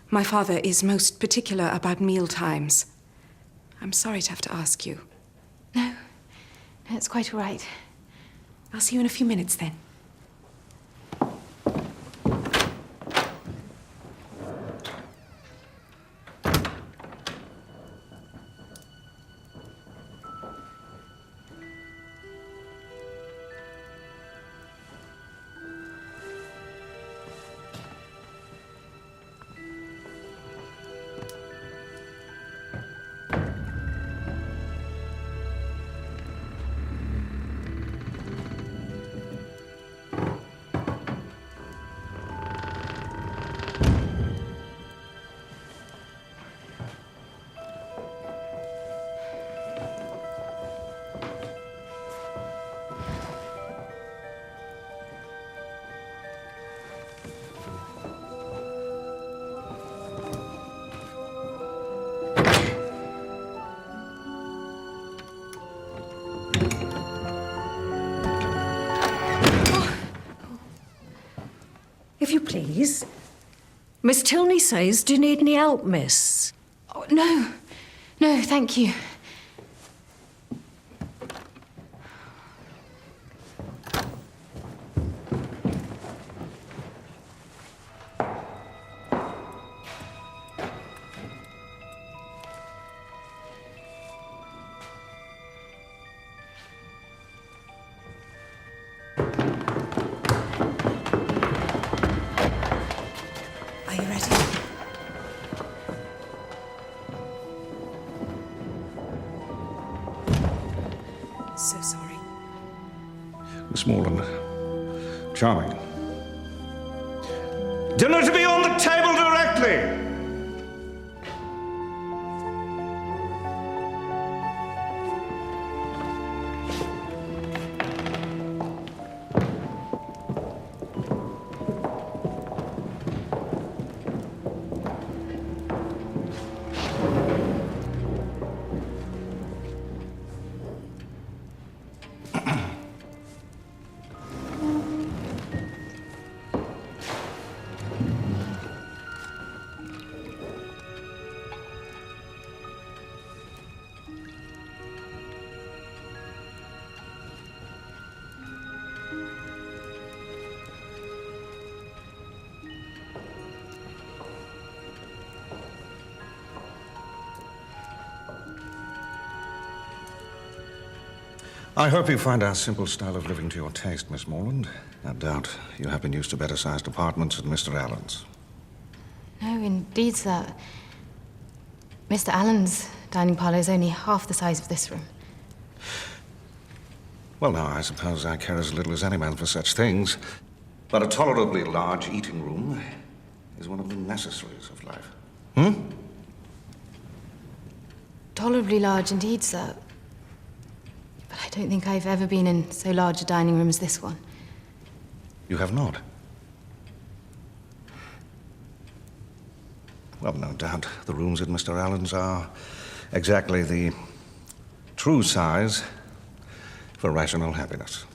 My father is most particular about meal times. I'm sorry to have to ask you. No, it's quite all right. I'll see you in a few minutes then. If you please. Miss Tilney says, do you need any help, miss? Oh, no. No, thank you. Are you ready? So sorry. Miss Morland, charming. Dinner to be on the table directly! I hope you find our simple style of living to your taste, Miss Morland. No doubt you have been used to better-sized apartments at Mr. Allen's. No, indeed, sir. Mr. Allen's dining parlour is only half the size of this room. Well, now, I suppose I care as little as any man for such things. But a tolerably large eating room is one of the necessaries of life. Tolerably large indeed, sir. But I don't think I've ever been in so large a dining room as this one. You have not? Well, no doubt the rooms at Mr. Allen's are exactly the true size for rational happiness.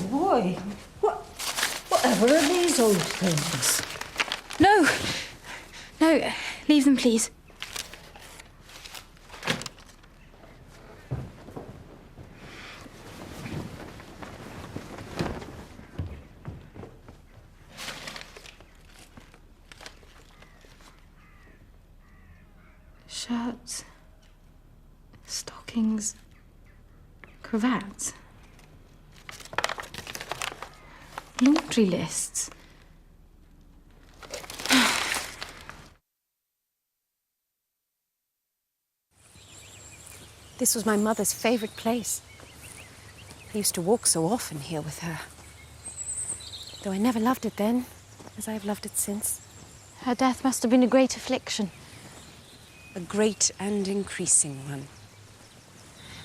Boy, whatever are these old things? No! No, leave them, please. Shirts, stockings, cravats. Laundry lists. This was my mother's favourite place. I used to walk so often here with her. Though I never loved it then, as I have loved it since. Her death must have been a great affliction. A great and increasing one.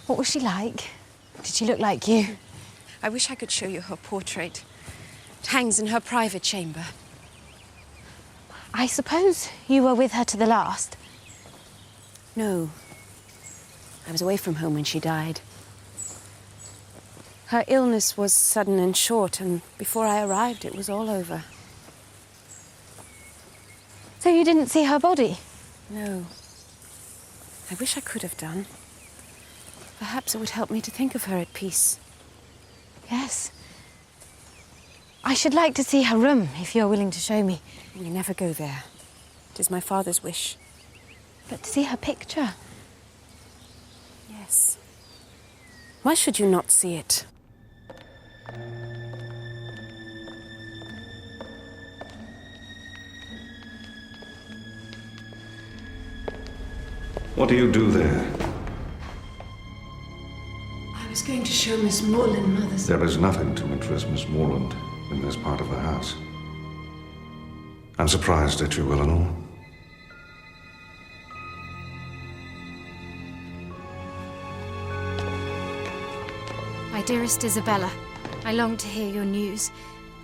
What was she like? Did she look like you? I wish I could show you her portrait. It hangs in her private chamber. I suppose you were with her to the last? No. I was away from home when she died. Her illness was sudden and short, and before I arrived, it was all over. So you didn't see her body? No. I wish I could have done. Perhaps it would help me to think of her at peace. Yes. I should like to see her room, if you're willing to show me. We never go there. It is my father's wish. But to see her picture? Yes. Why should you not see it? What do you do there? I was going to show Miss Morland Mother's... There is nothing to interest Miss Morland in this part of the house. I'm surprised at you, Eleanor. My dearest Isabella, I long to hear your news.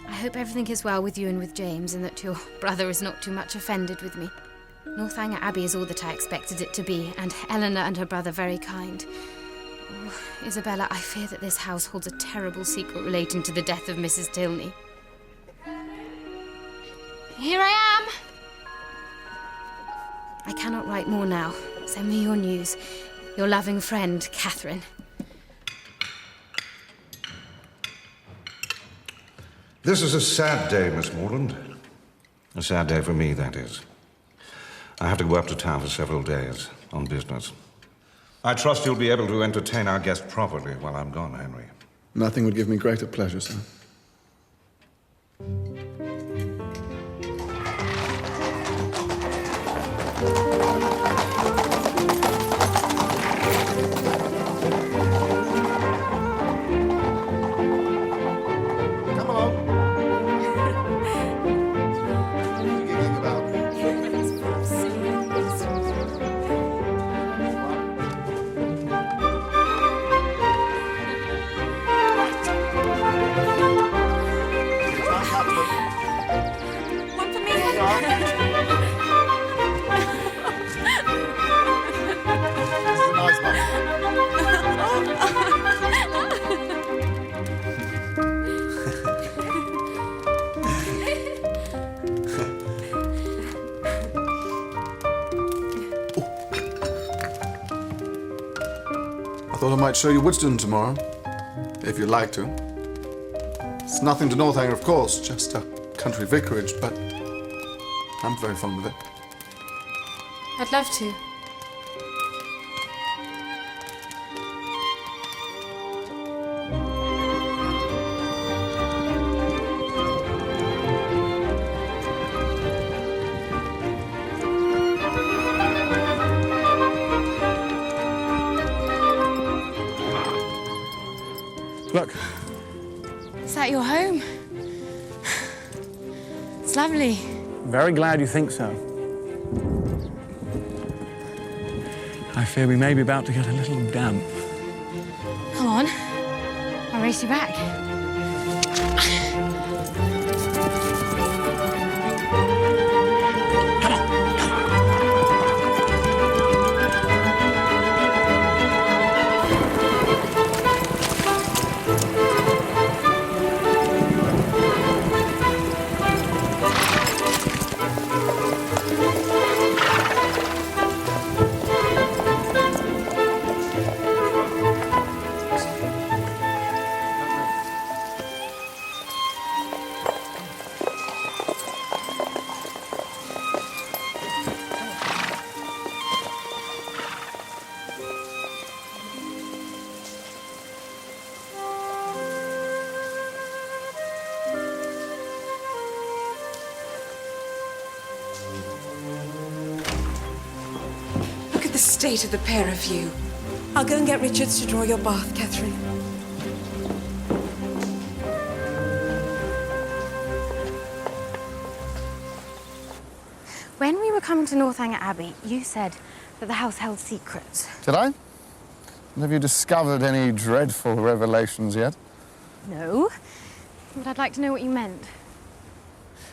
I hope everything is well with you and with James, and that your brother is not too much offended with me. Northanger Abbey is all that I expected it to be, and Eleanor and her brother very kind. Oh, Isabella, I fear that this house holds a terrible secret relating to the death of Mrs. Tilney. Here I am! I cannot write more now. Send me your news. Your loving friend, Catherine. This is a sad day, Miss Morland. A sad day for me, that is. I have to go up to town for several days on business. I trust you'll be able to entertain our guest properly while I'm gone, Henry. Nothing would give me greater pleasure, sir. I thought I might show you Woodston tomorrow, if you'd like to. It's nothing to Northanger, of course, just a country vicarage, but I'm very fond of it. I'd love to. Look. Is that your home? It's lovely. Very glad you think so. I fear we may be about to get a little damp. Come on. I'll race you back. The state of the pair of you. I'll go and get Richards to draw your bath, Catherine. When we were coming to Northanger Abbey, you said that the house held secrets. Did I? And have you discovered any dreadful revelations yet? No, but I'd like to know what you meant.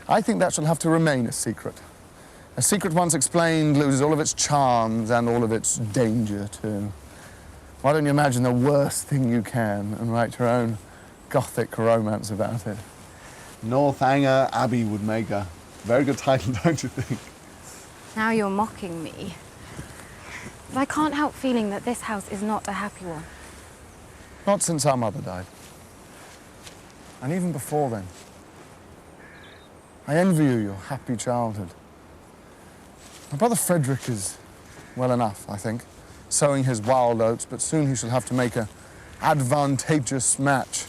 I think that shall have to remain a secret. A secret once explained loses all of its charms and all of its danger, too. Why don't you imagine the worst thing you can and write your own Gothic romance about it? Northanger Abbey would make a very good title, don't you think? Now you're mocking me. But I can't help feeling that this house is not a happy one. Not since our mother died. And even before then. I envy you your happy childhood. My brother Frederick is well enough, I think, sowing his wild oats, but soon he shall have to make an advantageous match.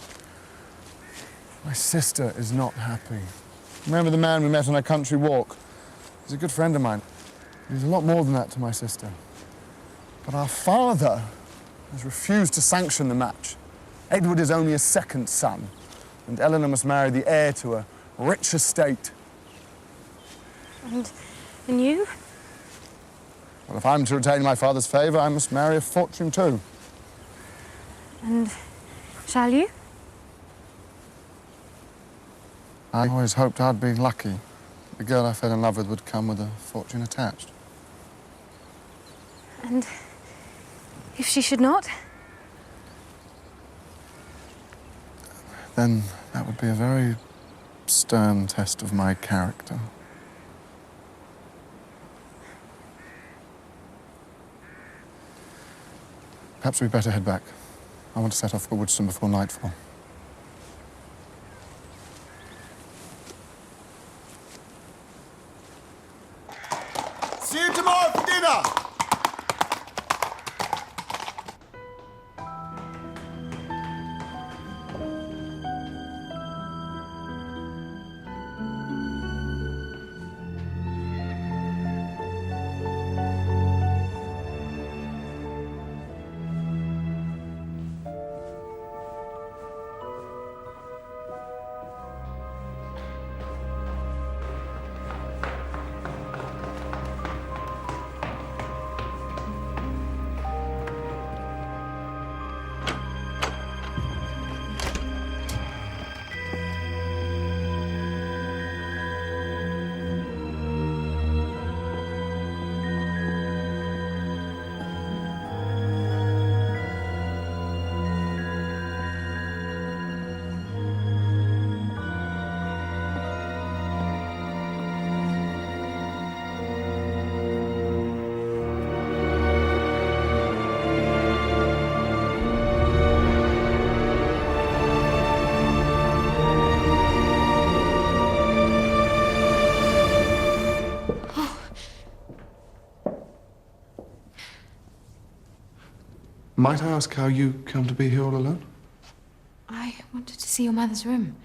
My sister is not happy. Remember the man we met on a country walk? He's a good friend of mine. He's a lot more than that to my sister. But our father has refused to sanction the match. Edward is only a second son, and Eleanor must marry the heir to a rich estate. And you? Well, if I'm to retain my father's favour, I must marry a fortune too. And shall you? I always hoped I'd be lucky. The girl I fell in love with would come with a fortune attached. And if she should not? Then that would be a very stern test of my character. Perhaps we'd better head back. I want to set off for Woodstone before nightfall. See you tomorrow for dinner! Might I ask how you come to be here all alone? I wanted to see your mother's room.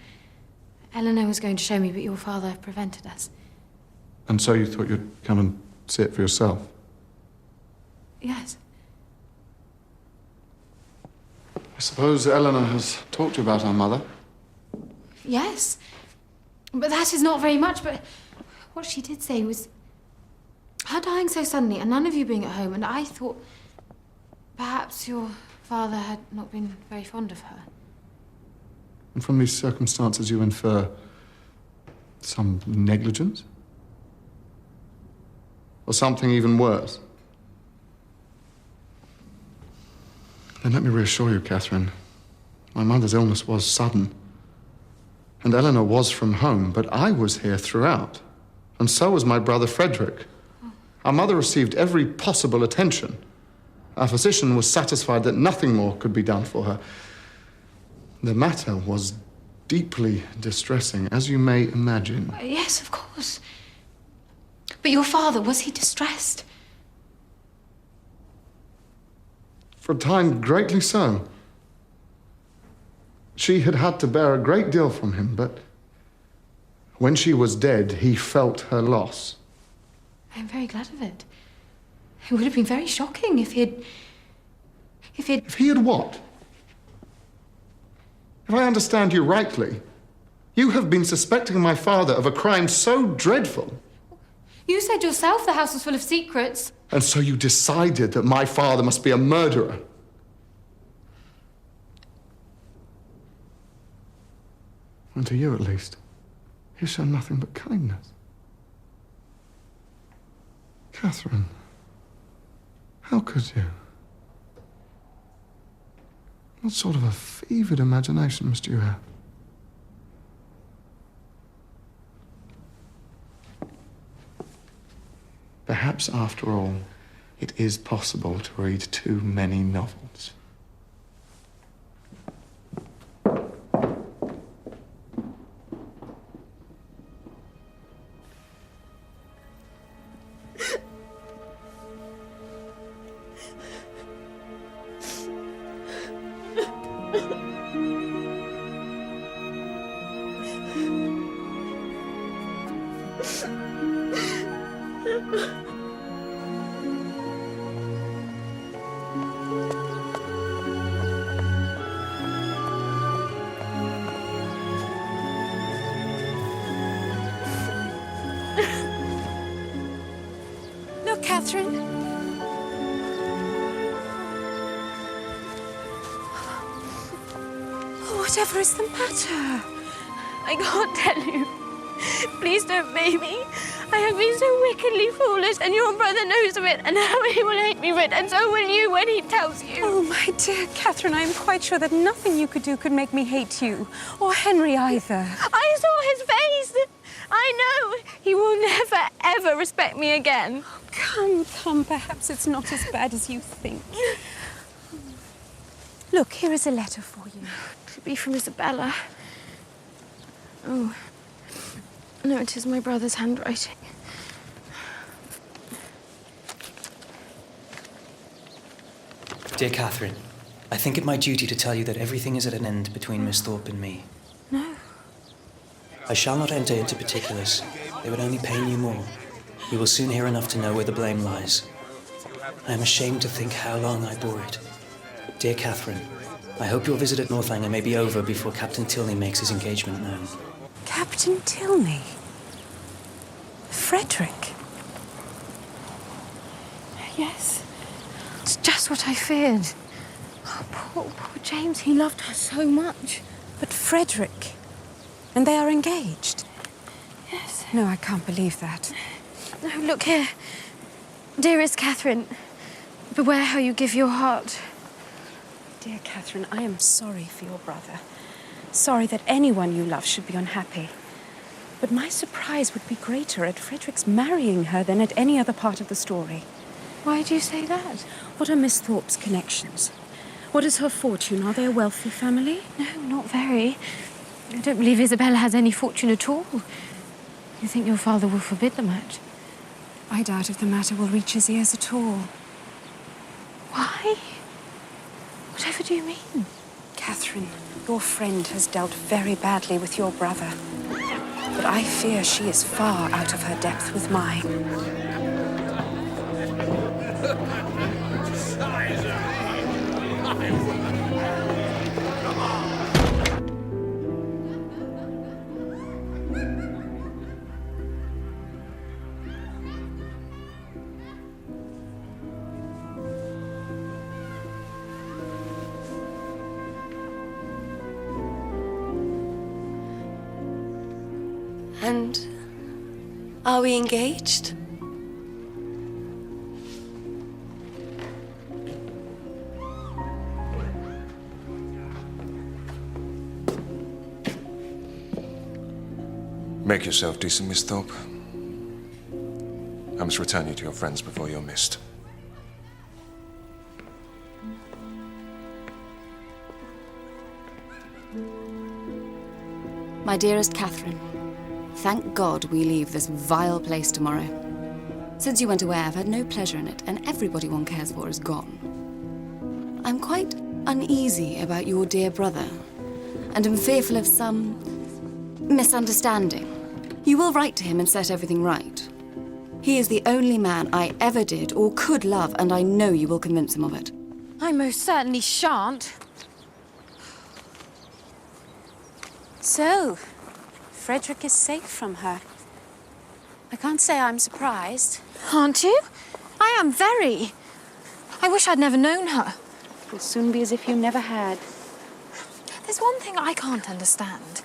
Eleanor was going to show me, but your father prevented us. And so you thought you'd come and see it for yourself? Yes. I suppose Eleanor has talked to you about our mother? Yes. But that is not very much, but what she did say was her dying so suddenly and none of you being at home, and I thought perhaps your father had not been very fond of her. And from these circumstances you infer some negligence? Or something even worse? Then let me reassure you, Catherine. My mother's illness was sudden. And Eleanor was from home, but I was here throughout. And so was my brother Frederick. Our mother received every possible attention. Our physician was satisfied that nothing more could be done for her. The matter was deeply distressing, as you may imagine. Yes, of course. But your father, was he distressed? For a time, greatly so. She had had to bear a great deal from him, but when she was dead, he felt her loss. I'm very glad of it. It would have been very shocking if he had... If he had what? If I understand you rightly, you have been suspecting my father of a crime so dreadful. You said yourself the house was full of secrets. And so you decided that my father must be a murderer. And to you, at least, he's shown nothing but kindness. Catherine, how could you? What sort of a fevered imagination must you have? Perhaps, after all, it is possible to read too many novels. Look, Catherine. Whatever is the matter? I can't tell you. Please don't make me. I have been so wickedly foolish, and your brother knows of it, and now he will hate me for it, and so will you when he tells you. Oh, my dear Catherine, I am quite sure that nothing you could do could make me hate you, or Henry either. I saw his face. I know he will never, ever respect me again. Come, come, perhaps it's not as bad as you think. Look, here is a letter for you. It'll be from Isabella. Oh. No, it is my brother's handwriting. Dear Catherine, I think it my duty to tell you that everything is at an end between Miss Thorpe and me. No. I shall not enter into particulars. They would only pain you more. You will soon hear enough to know where the blame lies. I am ashamed to think how long I bore it. Dear Catherine, I hope your visit at Northanger may be over before Captain Tilney makes his engagement known. Captain Tilney? Frederick? Yes. It's just what I feared. Oh, poor James, he loved her so much. But Frederick? And they are engaged? Yes. No, I can't believe that. No, look here. Dearest Catherine, beware how you give your heart. Dear Catherine, I am sorry for your brother. Sorry that anyone you love should be unhappy. But my surprise would be greater at Frederick's marrying her than at any other part of the story. Why do you say that? What are Miss Thorpe's connections? What is her fortune? Are they a wealthy family? No, not very. I don't believe Isabella has any fortune at all. You think your father will forbid the match? I doubt if the matter will reach his ears at all. Why? Whatever do you mean? Catherine, your friend has dealt very badly with your brother. But I fear she is far out of her depth with mine. And are we engaged? Make yourself decent, Miss Thorpe. I must return you to your friends before you're missed. My dearest Catherine, thank God we leave this vile place tomorrow. Since you went away, I've had no pleasure in it, and everybody one cares for is gone. I'm quite uneasy about your dear brother, and am fearful of some misunderstanding. You will write to him and set everything right. He is the only man I ever did or could love, and I know you will convince him of it. I most certainly shan't. So, Frederick is safe from her. I can't say I'm surprised. Aren't you? I am very. I wish I'd never known her. It will soon be as if you never had. There's one thing I can't understand.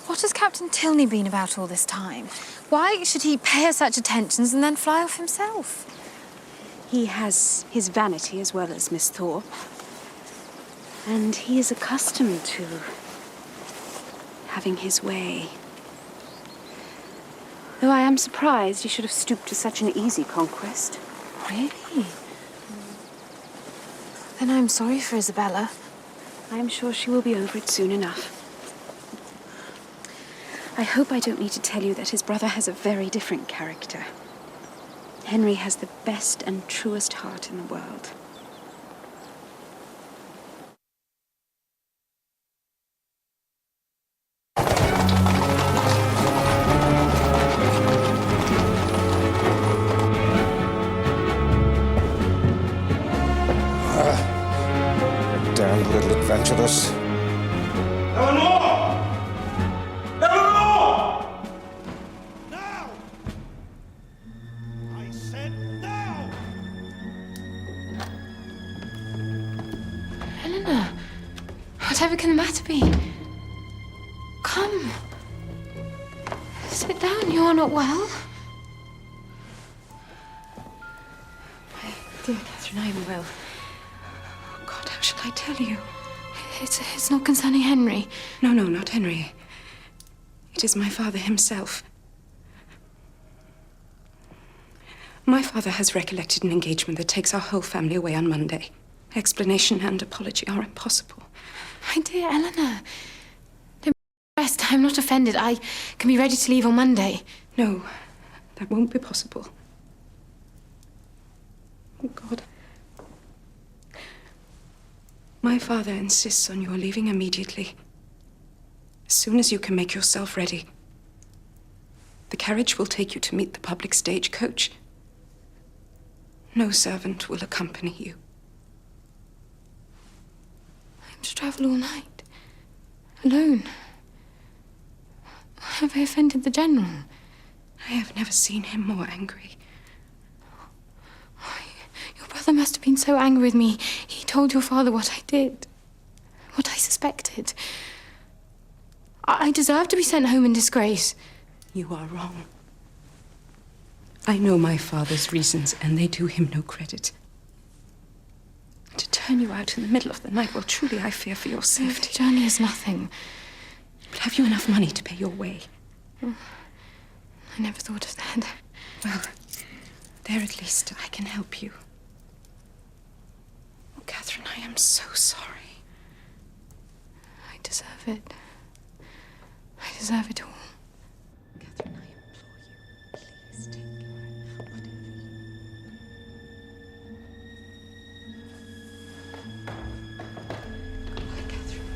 What has Captain Tilney been about all this time? Why should he pay her such attentions and then fly off himself? He has his vanity as well as Miss Thorpe. And he is accustomed to having his way. Though I am surprised he should have stooped to such an easy conquest. Really? Then I'm sorry for Isabella. I am sure she will be over it soon enough. I hope I don't need to tell you that his brother has a very different character. Henry has the best and truest heart in the world. Damn little adventurous. Eleanor! Eleanor! Now! I said now! Eleanor, whatever can the matter be? Come. Sit down, you are not well. Dear Catherine, I am well. God, how shall I tell you? It's not concerning Henry. No, not Henry. It is my father himself. My father has recollected an engagement that takes our whole family away on Monday. Explanation and apology are impossible. My dear Eleanor, don't rest. I'm not offended. I can be ready to leave on Monday. No, that won't be possible. Oh, God. My father insists on your leaving immediately. As soon as you can make yourself ready. The carriage will take you to meet the public stagecoach. No servant will accompany you. I'm to travel all night. Alone. Have I offended the General? I have never seen him more angry. Your brother must have been so angry with me. He told your father what I did. What I suspected. I deserve to be sent home in disgrace. You are wrong. I know my father's reasons, and they do him no credit. To turn you out in the middle of the night, well, truly I fear for your safety. The journey is nothing. But have you enough money to pay your way? I never thought of that. Well, there at least I can help you. Oh, Catherine, I am so sorry. I deserve it. I deserve it all. Catherine, I implore you, please take whatever you... Goodbye, Catherine.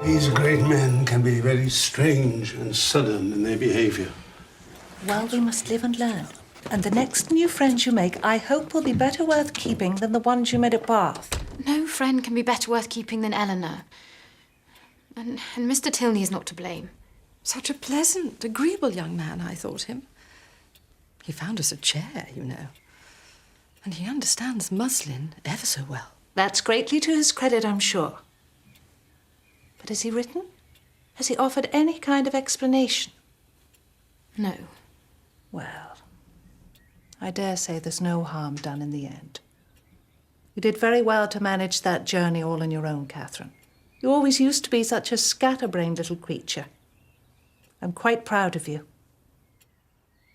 These great men can be very strange and sudden in their behavior. Well, we must live and learn. And the next new friends you make, I hope, will be better worth keeping than the ones you made at Bath. No friend can be better worth keeping than Eleanor. And Mr. Tilney is not to blame. Such a pleasant, agreeable young man, I thought him. He found us a chair, you know. And he understands muslin ever so well. That's greatly to his credit, I'm sure. But has he written? Has he offered any kind of explanation? No. Well, I dare say there's no harm done in the end. You did very well to manage that journey all on your own, Catherine. You always used to be such a scatterbrained little creature. I'm quite proud of you.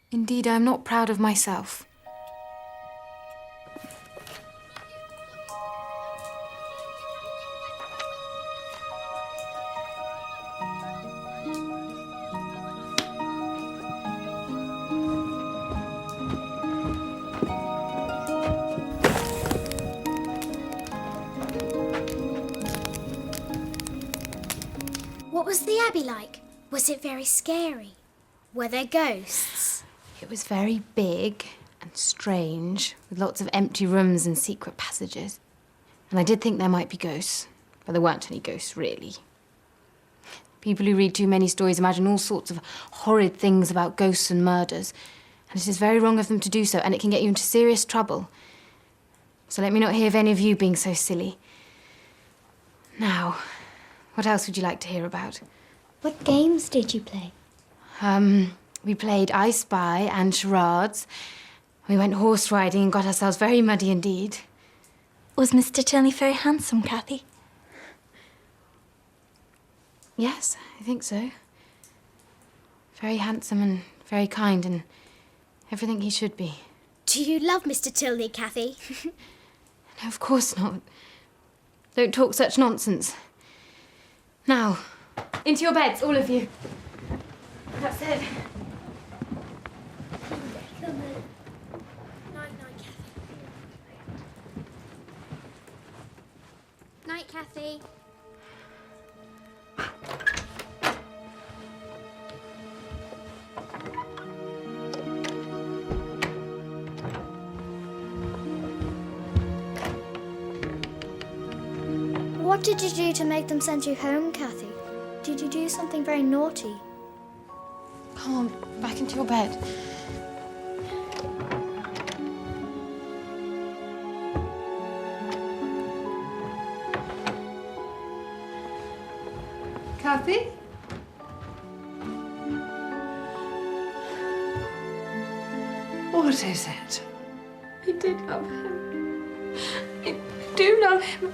Indeed, I'm not proud of myself. What was the Abbey like? Was it very scary? Were there ghosts? It was very big and strange, with lots of empty rooms and secret passages. And I did think there might be ghosts, but there weren't any ghosts, really. People who read too many stories imagine all sorts of horrid things about ghosts and murders, and it is very wrong of them to do so, and it can get you into serious trouble. So let me not hear of any of you being so silly. Now, what else would you like to hear about? What games did you play? We played I Spy and charades. We went horse riding and got ourselves very muddy indeed. Was Mr. Tilney very handsome, Cathy? Yes, I think so. Very handsome and very kind and everything he should be. Do you love Mr. Tilney, Cathy? No, of course not. Don't talk such nonsense. Now, into your beds, all of you. That's it. Night, Cathy. What did you do to make them send you home, Cathy? Did you do something very naughty? Come on, back into your bed. Cathy? What is it? I did love him. I do love him.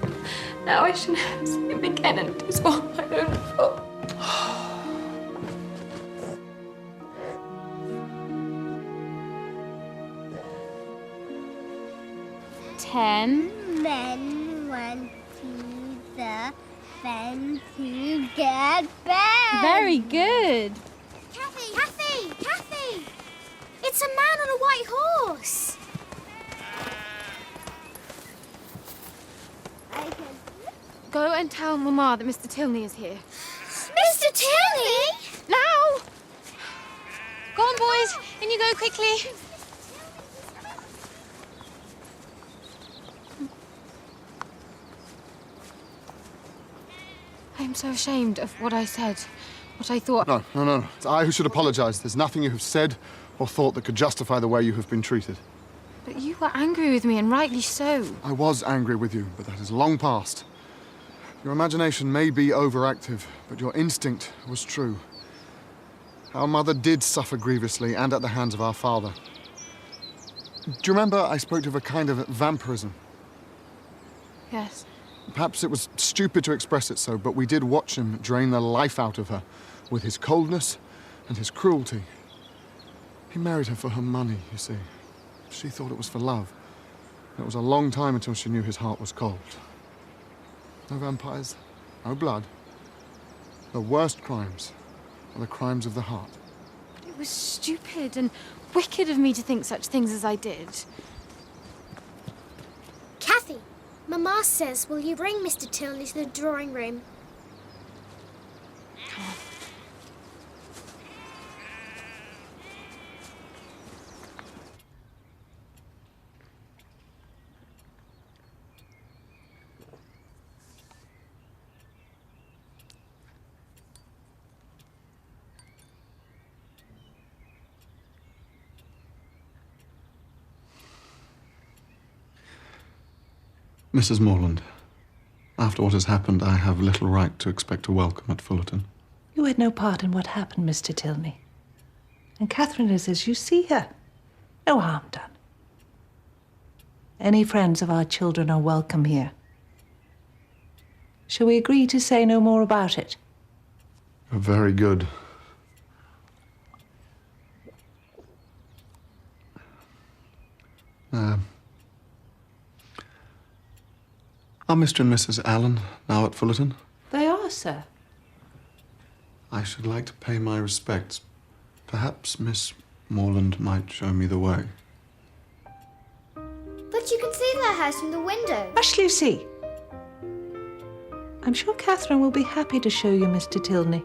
Now I shall never see him again, and it is all my own fault. 10. Men went to the fen to get bed. Very good. Cathy! Cathy! Cathy! It's a man on a white horse. Go and tell Mamma that Mr. Tilney is here. Mr. Tilney? Now! Go on, boys. In you go quickly. I'm so ashamed of what I said, what I thought. No. It's I who should apologize. There's nothing you have said or thought that could justify the way you have been treated. But you were angry with me, and rightly so. I was angry with you, but that is long past. Your imagination may be overactive, but your instinct was true. Our mother did suffer grievously, and at the hands of our father. Do you remember I spoke of a kind of vampirism? Yes. Perhaps it was stupid to express it so, but we did watch him drain the life out of her with his coldness and his cruelty. He married her for her money, you see. She thought it was for love. It was a long time until she knew his heart was cold. No vampires, no blood. The worst crimes are the crimes of the heart. But it was stupid and wicked of me to think such things as I did. Cathy, Mamma says, will you bring Mr. Tilney to the drawing room? Come on. Mrs. Morland, after what has happened, I have little right to expect a welcome at Fullerton. You had no part in what happened, Mr. Tilney. And Catherine is as you see her. No harm done. Any friends of our children are welcome here. Shall we agree to say no more about it? You're very good. Are Mr. and Mrs. Allen now at Fullerton? They are, sir. I should like to pay my respects. Perhaps Miss Morland might show me the way. But you can see their house from the window. Hush, Lucy. I'm sure Catherine will be happy to show you Mr. Tilney.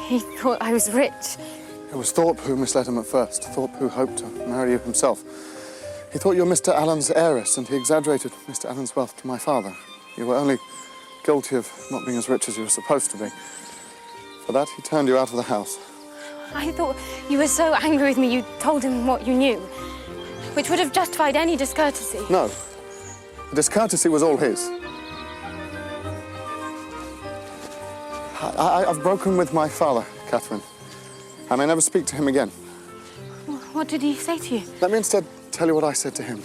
He thought I was rich. It was Thorpe who misled him at first. Thorpe who hoped to marry you himself. He thought you were Mr. Allen's heiress, and he exaggerated Mr. Allen's wealth to my father. You were only guilty of not being as rich as you were supposed to be. For that, he turned you out of the house. I thought you were so angry with me you told him what you knew, which would have justified any discourtesy. No. The discourtesy was all his. I've broken with my father, Catherine. I may never speak to him again. What did he say to you? Let me instead tell you what I said to him.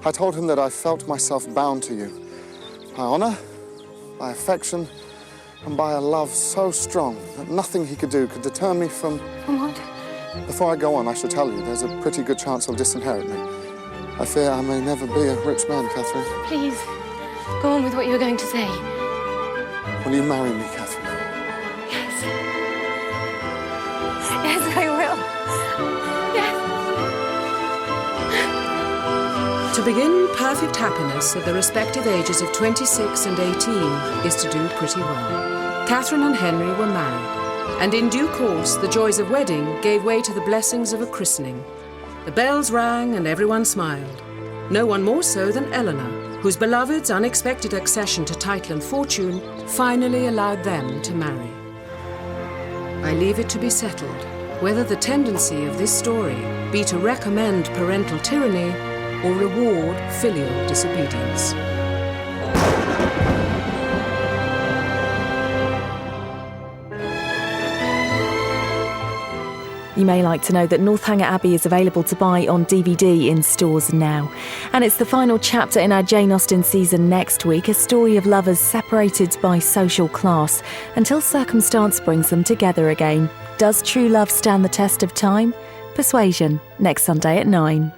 I told him that I felt myself bound to you. By honour, by affection, and by a love so strong that nothing he could do could deter me from... From what? Before I go on, I should tell you, there's a pretty good chance he'll disinherit me. I fear I may never be a rich man, Catherine. Please, go on with what you were going to say. Will you marry me, Catherine? Yes. Yes, I will. Yes. To begin perfect happiness at the respective ages of 26 and 18 is to do pretty well. Catherine and Henry were married, and in due course the joys of wedding gave way to the blessings of a christening. The bells rang and everyone smiled. No one more so than Eleanor, whose beloved's unexpected accession to title and fortune finally allowed them to marry. I leave it to be settled whether the tendency of this story be to recommend parental tyranny or reward filial disobedience. You may like to know that Northanger Abbey is available to buy on DVD in stores now. And it's the final chapter in our Jane Austen season next week, a story of lovers separated by social class until circumstance brings them together again. Does true love stand the test of time? Persuasion, next Sunday at 9.